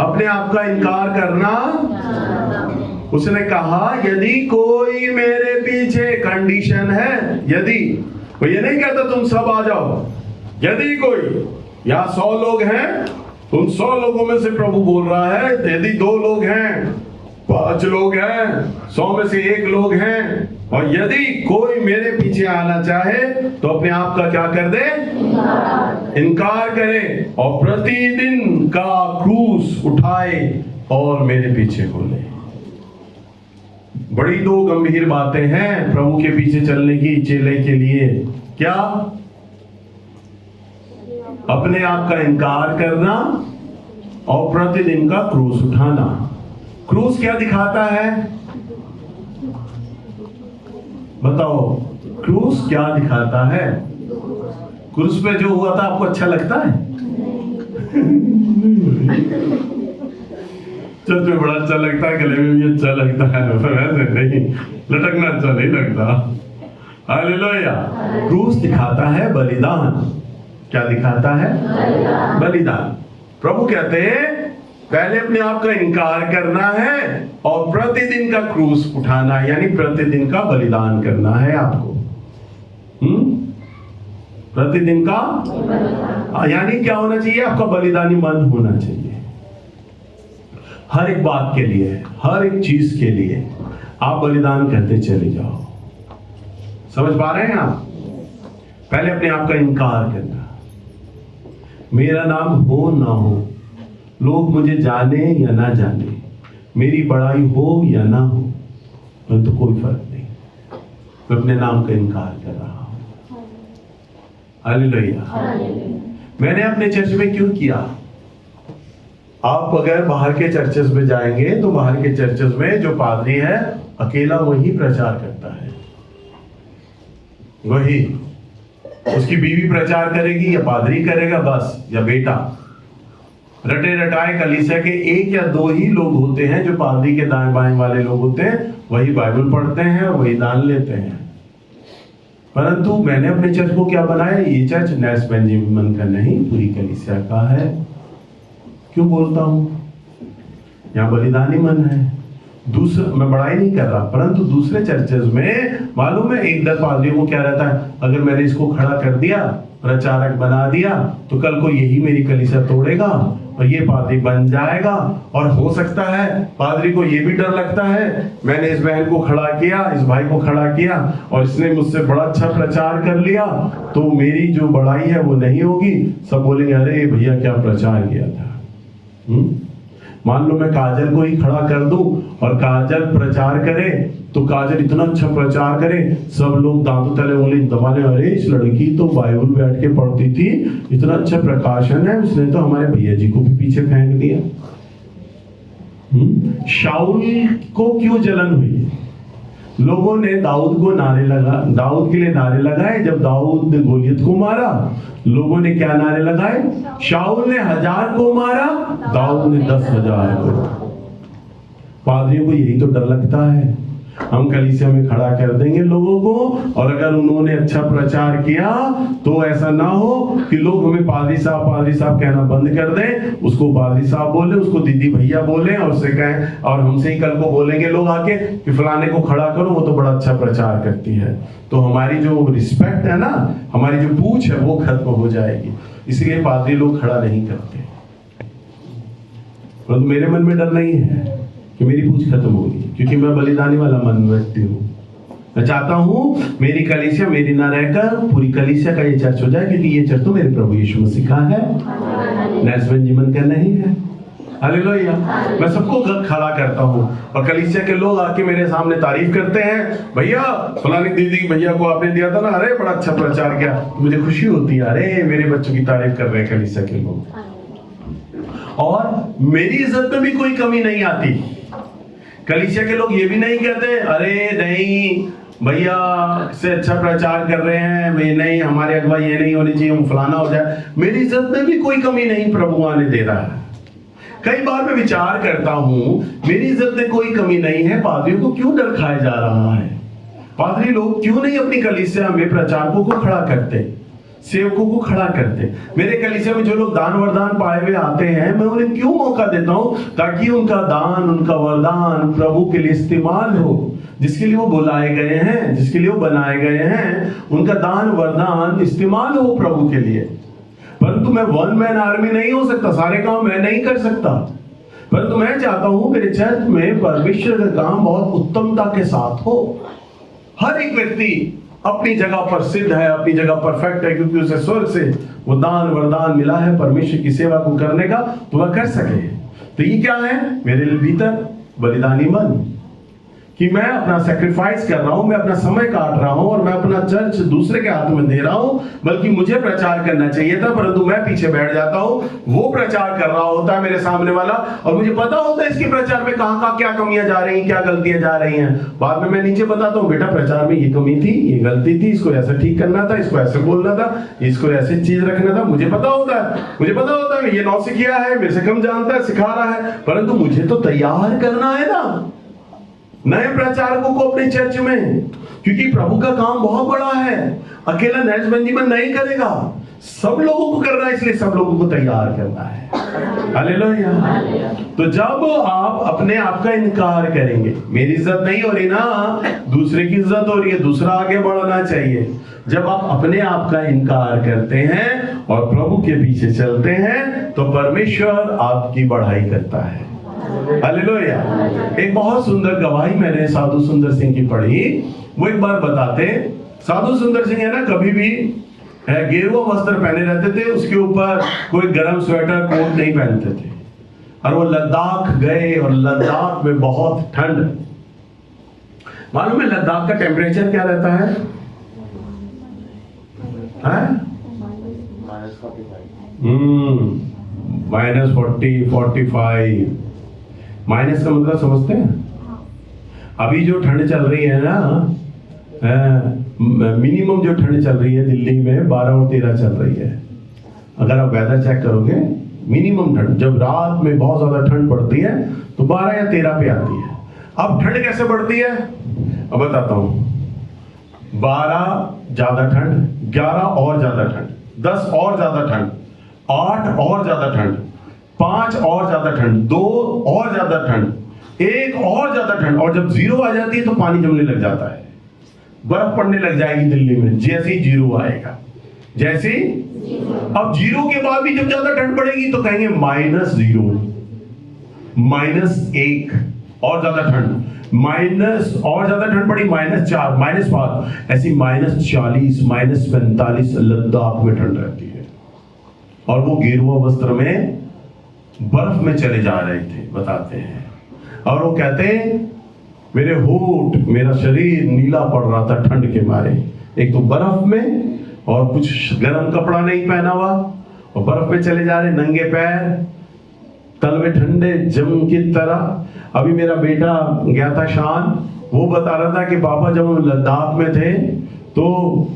अपने आप का इनकार करना। उसने कहा यदि कोई मेरे पीछे, कंडीशन है यदि। वो ये नहीं कहता तुम सब आ जाओ। यदि कोई, या 100 लोग हैं, उन 100 लोगों में से प्रभु बोल रहा है यदि 2 लोग हैं, 5 लोग हैं, 100 में से 1 लोग हैं, और यदि कोई मेरे पीछे आना चाहे तो अपने आप का क्या कर दे? इनकार करे और प्रतिदिन का क्रूस उठाए और मेरे पीछे हो ले। बड़ी 2 गंभीर बातें हैं प्रभु के पीछे चलने की चेले के लिए। क्या? अपने आप का इनकार करना और प्रतिदिन का क्रूस उठाना। क्रूस क्या दिखाता है? बताओ, क्रूस क्या दिखाता है? क्रूस पे जो हुआ था आपको अच्छा लगता है? चर्च में बड़ा अच्छा लगता है, गले में भी अच्छा लगता है, वैसे नहीं, लटकना अच्छा नहीं लगता। हालेलुया। क्रूस दिखाता है बलिदान। क्या दिखाता है? बलिदान। प्रभु कहते हैं पहले अपने आप का इनकार करना है और प्रतिदिन का क्रूस उठाना है, यानी प्रतिदिन का बलिदान करना है आपको। प्रतिदिन का, यानी क्या होना चाहिए? आपका बलिदानी मन होना चाहिए। हर एक बात के लिए, हर एक चीज के लिए आप बलिदान करते चले जाओ। समझ पा रहे हैं आप? पहले अपने आप का इनकार करना। मेरा नाम हो ना हो, लोग मुझे जाने या ना जाने, मेरी बड़ाई हो या ना हो, परंतु कोई फर्क नहीं, मैं अपने नाम का इनकार कर रहा हूं। हालेलुया। मैंने अपने चर्च में क्यों किया? आप अगर बाहर के चर्चेस में जाएंगे तो बाहर के चर्चेस में जो पादरी है अकेला वही प्रचार करता है, वही, उसकी बीवी प्रचार करेगी या पादरी करेगा बस, या बेटा। रटे रटाए कलीसिया के एक या दो ही लोग होते हैं जो पादरी के दाएं बाएं वाले लोग होते हैं, वही बाइबल पढ़ते हैं और वही दान लेते हैं। परंतु मैंने अपने चर्च को क्या बनाया? ये चर्च नेल्स बेंजामिन का नहीं, पूरी कलीसिया का है। क्यों बोलता हूं? यहाँ बलिदानी मन है। दूसरा, मैं बड़ाई नहीं कर रहा, परंतु दूसरे चर्चेस में मालूम है एक दर पादरियों को क्या रहता है, अगर मैंने इसको खड़ा कर दिया, प्रचारक बना दिया, तो कल को यही मेरी कलीसिया तोड़ेगा और ये पादरी बन जाएगा। और हो सकता है पादरी को ये भी डर लगता है, मैंने इस बहन को खड़ा किया, इस भाई को खड़ा किया और इसने मुझसे बड़ा अच्छा प्रचार कर लिया, तो मेरी जो बड़ाई है वो नहीं होगी, सब बोलेंगे अरे भैया क्या प्रचार किया था। मान लो मैं काजल को ही खड़ा कर दूं और काजल प्रचार करे, तो काजल इतना अच्छा प्रचार करे, सब लोग दांतों तले उंगली दबाने, अरे इस लड़की तो बाइबल बैठ के पढ़ती थी, इतना अच्छा प्रकाशन है, उसने तो हमारे भैया जी को भी पीछे फेंक दिया। शाऊल को क्यों जलन हुई? लोगों ने दाऊद के लिए नारे लगाए। जब दाऊद गोलियत को मारा, लोगों ने क्या नारे लगाए? शाऊल ने 1000 को मारा, दाऊद ने 10,000 को। पादरियों को यही तो डर लगता है, हम कलीसिया में खड़ा कर देंगे लोगों को, और अगर उन्होंने अच्छा प्रचार किया तो ऐसा ना हो कि लोग हमें पादरी साहब कहना बंद कर दें, उसको पादरी साहब बोले, उसको दीदी भैया बोले, और उससे कहें, और हमसे ही कल को बोलेंगे लोग आके कि फलाने को खड़ा करो, वो तो बड़ा अच्छा प्रचार करती है। तो हमारी जो रिस्पेक्ट है ना, हमारी जो पूछ है वो खत्म हो जाएगी। इसलिए पादरी लोग खड़ा नहीं करते। परंतु मेरे मन में डर नहीं है कि मेरी पूछ खत्म होगी, क्योंकि मैं बलिदानी वाला मन व्यक्ति हूँ। मैं चाहता हूँ मेरी कलीसिया मेरी ना रहकर पूरी कलीसिया का ये चर्च हो जाए, क्योंकि ये चर्च तो मेरे प्रभु यीशु मसीह का है, नेल्स बेंजामिन का नहीं है। हालेलुया। मैं सबको खड़ा करता हूँ और कलीसिया के लोग आके मेरे सामने तारीफ करते हैं, भैया फलानी दीदी भैया को आपने दिया था ना, अरे बड़ा अच्छा प्रचार किया, मुझे खुशी होती है, अरे मेरे बच्चों की तारीफ कर रहे हैं कलीसिया के लोग। और मेरी इज्जत में भी कोई कमी नहीं आती। कलीसिया के लोग ये भी नहीं कहते, अरे नहीं भैया से अच्छा प्रचार कर रहे हैं, मैं नहीं, हमारे अगवा ये नहीं होनी चाहिए, हम फलाना हो जाए। मेरी इज्जत में भी कोई कमी नहीं प्रभु आने दे रहा है। कई बार मैं विचार करता हूं, मेरी इज्जत में कोई कमी नहीं है, पादरियों को क्यों डर खाया जा रहा है? पादरी लोग क्यों नहीं अपनी कलीसिया में प्रचारकों को खड़ा करते, सेवकों को खड़ा करते? मेरे कलीसिया में जो लोग दान वरदान पाए हुए आते हैं, मैं उन्हें क्यों मौका देता हूं? ताकि उनका दान, उनका वरदान प्रभु के लिए इस्तेमाल हो, जिसके लिए वो बुलाए गए हैं, जिसके लिए वो बनाए गए हैं, उनका दान वरदान इस्तेमाल हो प्रभु के लिए। परंतु मैं वन मैन आर्मी नहीं हो सकता, सारे काम मैं नहीं कर सकता। परंतु मैं चाहता हूं मेरे चर्च में परमेश्वर का काम बहुत उत्तमता के साथ हो। हर एक व्यक्ति अपनी जगह पर सिद्ध है, अपनी जगह परफेक्ट है, क्योंकि उसे स्वर्ग से वो दान वरदान मिला है परमेश्वर की सेवा को करने का, तो वह कर सके। तो ये क्या है मेरे भीतर? बलिदानी मन, कि मैं अपना सैक्रिफाइस कर रहा हूं, मैं अपना समय काट रहा हूं और मैं अपना चर्च दूसरे के हाथ में दे रहा हूं। बल्कि मुझे प्रचार करना चाहिए था, परंतु मैं पीछे बैठ जाता हूं, वो प्रचार कर रहा होता है मेरे सामने वाला, और मुझे पता होता है इसके प्रचार में कहां क्या कमियां जा रही हैं, क्या गलतियां जा रही हैं। बाद में मैं नीचे बताता हूं, बेटा प्रचार में ये कमी थी, ये गलती थी, इसको ऐसे ठीक करना था, इसको ऐसे बोलना था, इसको ऐसे चीज रखना था। मुझे पता होता है ये नौसिखिया है, मेरे से कम जानता है, सिखा रहा है, परंतु मुझे तो तैयार करना है ना नए प्रचारकों को अपने चर्च में, क्योंकि प्रभु का काम बहुत बड़ा है। अकेला नेल्स बेंजामिन नहीं करेगा, सब लोगों को करना है, इसलिए सब लोगों को तैयार करना है। हालेलुया। तो जब आप अपने आप का इनकार करेंगे, मेरी इज्जत नहीं हो रही ना, दूसरे की इज्जत हो रही है, दूसरा आगे बढ़ना चाहिए। जब आप अपने आप का इनकार करते हैं और प्रभु के पीछे चलते हैं, तो परमेश्वर आपकी बढ़ाई करता है। हालेलुया। एक बहुत सुंदर गवाही मैंने साधु सुंदर सिंह की पढ़ी। वो एक बार बताते, साधु सुंदर सिंह है ना, कभी भी गेरुआ वस्त्र पहने रहते थे, उसके ऊपर कोई गर्म स्वेटर कोट नहीं पहनते थे। और वो लद्दाख गए और लद्दाख में बहुत ठंड। मालूम है लद्दाख का टेम्परेचर क्या रहता है? -40, 45। माइनस का मतलब समझते हैं? अभी जो ठंड चल रही है ना, मिनिमम जो ठंड चल रही है दिल्ली में 12 और 13 चल रही है। अगर आप वेदर चेक करोगे, मिनिमम ठंड जब रात में बहुत ज्यादा ठंड पड़ती है तो 12 या 13 पे आती है। अब ठंड कैसे बढ़ती है अब बताता हूं। 12 ज्यादा ठंड, 11 और ज्यादा ठंड, 10 और ज्यादा ठंड, 8 और ज्यादा ठंड, 5 और ज्यादा ठंड, 2 और ज्यादा ठंड, 1 और ज्यादा ठंड, और जब 0 आ जाती है तो पानी जमने लग जाता है, बर्फ पड़ने लग जाएगी दिल्ली में जैसे ही 0 आएगा। जैसे अब 0 के बाद भी जब ज्यादा ठंड पड़ेगी तो कहेंगे -0, -1 और ज्यादा ठंड, माइनस और ज्यादा ठंड पड़ी -4, -5, ऐसी -40, -45 लद्दाख में ठंड रहती है। और वो गेरुआ वस्त्र में बर्फ में चले जा रहे थे, बताते हैं। और वो कहते हैं मेरे होठ, मेरा शरीर नीला पड़ रहा था ठंड के मारे। एक तो बर्फ में और कुछ गर्म कपड़ा नहीं पहना हुआ, और बर्फ में चले जा रहे, नंगे पैर, तल में ठंडे जम की तरह। अभी मेरा बेटा गया था शान, वो बता रहा था कि पापा जब हम लद्दाख में थे तो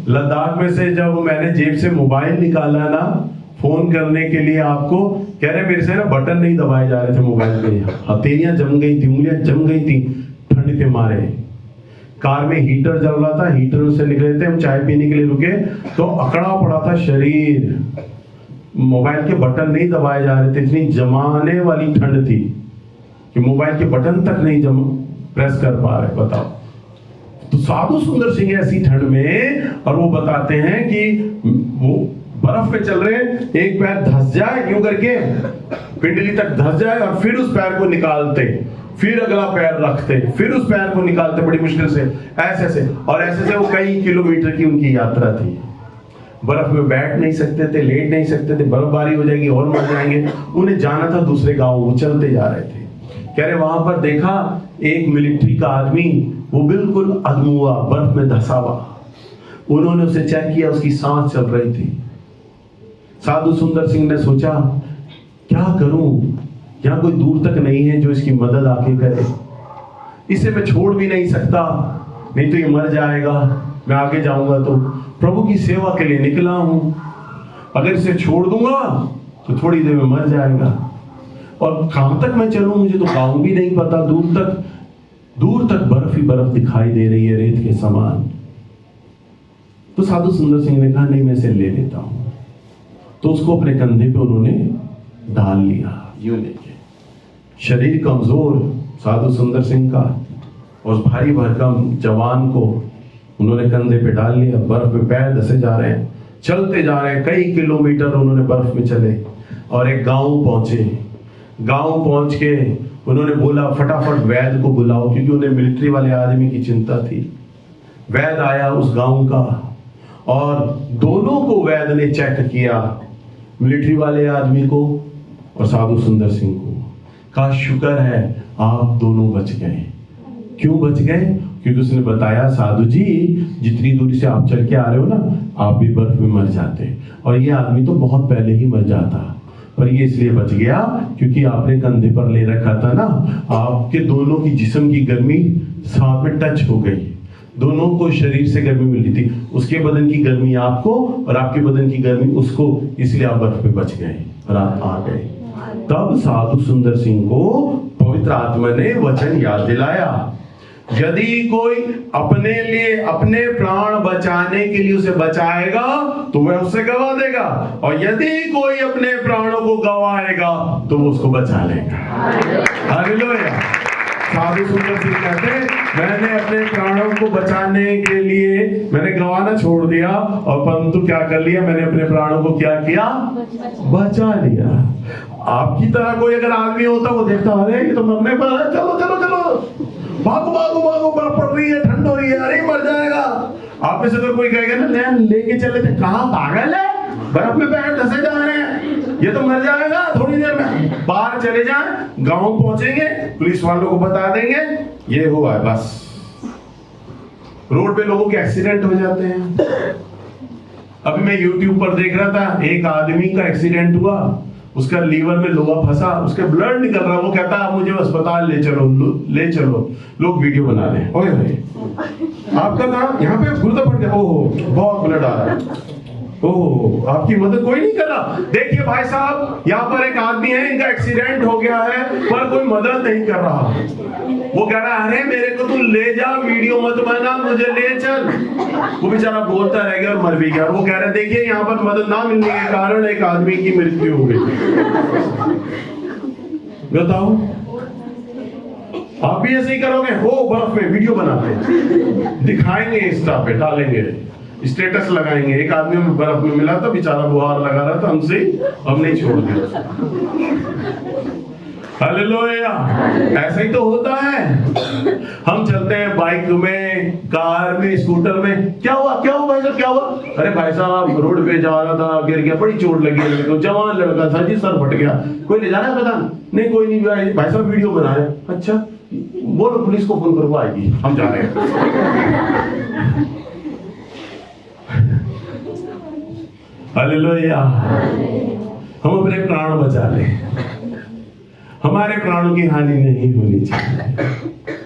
लद्दाख में से जब मैंने जेब से मोबाइल निकाला ना फोन करने के लिए आपको, कह रहे मेरे से ना बटन नहीं दबाए जा रहे थे मोबाइल पे, हथेलियां जम गई थी, उंगलियां जम गई थी ठंड के मारे। कार में हीटर जल रहा था, हीटर से निकले थे, हम चाय पीने के लिए रुके तो अकड़ा पड़ा था शरीर, मोबाइल के बटन नहीं दबाए जा रहे थे, इतनी जमाने वाली ठंड थी कि मोबाइल के बटन तक नहीं प्रेस कर पा रहे। बताओ। तो साधु सुंदर सिंह ऐसी ठंड में, और वो बताते हैं कि वो बर्फ पे चल रहे हैं, एक पैर धंस जाए यूं करके पिंडली तक धंस जाए, और फिर उस पैर को निकालते, फिर अगला पैर रखते, फिर उस पैर को निकालते बड़ी मुश्किल से, ऐसे से, और ऐसे से वो कई किलोमीटर की उनकी यात्रा थी। बर्फ में बैठ नहीं सकते थे, लेट नहीं सकते थे, बर्फबारी हो जाएगी और मर जाएंगे। उन्हें जाना था दूसरे गांव, वो चलते जा रहे थे। कह रहे वहां पर देखा एक मिलिट्री का आदमी, वो बिल्कुल अधमुआ, बर्फ में धंसा हुआ। उन्होंने उसे चेक किया, उसकी सांस चल रही थी। साधु सुंदर सिंह ने सोचा क्या करूं, यहाँ कोई दूर तक नहीं है जो इसकी मदद आके करे, इसे मैं छोड़ भी नहीं सकता, नहीं तो ये मर जाएगा, मैं आगे जाऊंगा तो प्रभु की सेवा के लिए निकला हूं, अगर इसे छोड़ दूंगा तो थोड़ी देर में मर जाएगा, और कहां तक मैं चलूं, मुझे तो गांव भी नहीं पता, दूर तक बर्फ ही बर्फ दिखाई दे रही है, रेत के समान। तो साधु सुंदर सिंह ने कहा नहीं मैं इसे ले लेता हूं, तो उसको अपने कंधे पे उन्होंने डाल लिया, यूं लेके। शरीर कमजोर साधु सुंदर सिंह का, उस भारी भरकम जवान को उन्होंने कंधे पे डाल लिया। बर्फ में पैर धसे जा रहे हैं, चलते जा रहे हैं, कई किलोमीटर उन्होंने बर्फ में चले, और एक गांव पहुंचे। गांव पहुंच के उन्होंने बोला फटाफट वैद्य को बुलाओ, क्योंकि उन्हें मिलिट्री वाले आदमी की चिंता थी। वैद्य आया उस गांव का, और दोनों को वैद्य ने चेक किया, मिलिट्री वाले आदमी को और साधु सुंदर सिंह को। कहा शुक्र है आप दोनों बच गए। क्यों बच गए? क्योंकि उसने बताया साधु जी जितनी दूरी से आप चल के आ रहे हो ना, आप भी बर्फ में मर जाते, और ये आदमी तो बहुत पहले ही मर जाता, पर ये इसलिए बच गया क्योंकि आपने कंधे पर ले रखा था ना, आपके दोनों की जिस्म की गर्मी साथ में टच हो गई, दोनों को शरीर से गर्मी मिल रही थी, उसके बदन की गर्मी आपको और आपके बदन की गर्मी उसको, इसलिए आप बर्फ में बच गए और आप आ गए। तब साधु सुंदर सिंह को पवित्र आत्मा ने वचन याद दिलाया, यदि कोई अपने लिए अपने प्राण बचाने के लिए उसे बचाएगा तो वह उसे गवा देगा, और यदि कोई अपने प्राणों को गवाएगा तो वो उसको बचा लेगा। हालेलुया। साधु सुंदर सिंह कहते मैंने अपने प्राणों को बचाने के लिए मैंने गवाना छोड़ दिया, और परंतु क्या कर लिया, मैंने अपने प्राणों को क्या किया, बचा लिया। आपकी तरह कोई अगर आदमी होता वो देखता अरे ये तो मरने पर है, चलो चलो चलो भागो भागो भागो, बर्फ पड़ रही है, ठंड हो रही है, अरे मर जाएगा, आप में से तो कोई कहेगा ना लेके चले थे, कहाँ पागल है, बर्फ में पैर धंसे जा रहे हैं, ये तो मर जाएगा थोड़ी देर में। बाहर चले जाएं, गांव पहुंचेंगे, पुलिस वालों को बता देंगे ये हुआ है, बस। रोड पे लोगों के एक्सीडेंट हो जाते हैं। अभी मैं YouTube पर देख रहा था, एक आदमी का एक्सीडेंट हुआ, उसका लीवर में लोहा फंसा, उसके ब्लड निकल रहा, वो कहता है मुझे अस्पताल ले चलो, ले चलो। लोग वीडियो बना रहे हैं, ओए होए आपका कहाँ, यहाँ पे गुर्दा फट गया, ओहो बहुत ब्लड आ रहा है, ओह आपकी मदद कोई नहीं कर रहा। देखिए भाई साहब, यहाँ पर एक आदमी है, इनका एक्सीडेंट हो गया है, पर कोई मदद नहीं कर रहा। वो कह रहा है अरे मेरे को तू ले जा, वीडियो मत बना, मुझे ले चल। वो बेचारा बोलता रह गया और मर भी गया। और वो कह रहे देखिए यहाँ पर मदद ना मिलने के कारण एक आदमी की मृत्यु हो गई। बताओ आप भी ऐसे ही करोगे? वो बर्फ में वीडियो बनाते हैं, दिखाएंगे, इंस्टा पे डालेंगे, स्टेटस लगाएंगे। एक आदमी में बर्फ में मिला था, बेचारा बुहार लगा रहा था, हमने छोड़ दिया। हालेलुया, ऐसा ही तो होता है। हम चलते हैं बाइक में, कार में, स्कूटर में, क्या हुआ भाई साहब, क्या हुआ? अरे भाई साहब रोड पे जा रहा था, गिर गया, बड़ी चोट लगी मेरे को, जवान लड़का था जी, सर फट गया। कोई ले जा रहा है पता नहीं? कोई नहीं, भाई साहब वीडियो बना रहे। अच्छा बोलो पुलिस को फोन करो, आएगी, हम जा रहे हैं। हालेलुया, हम अपने प्राण बचा लें, हमारे प्राणों की हानि नहीं होनी चाहिए।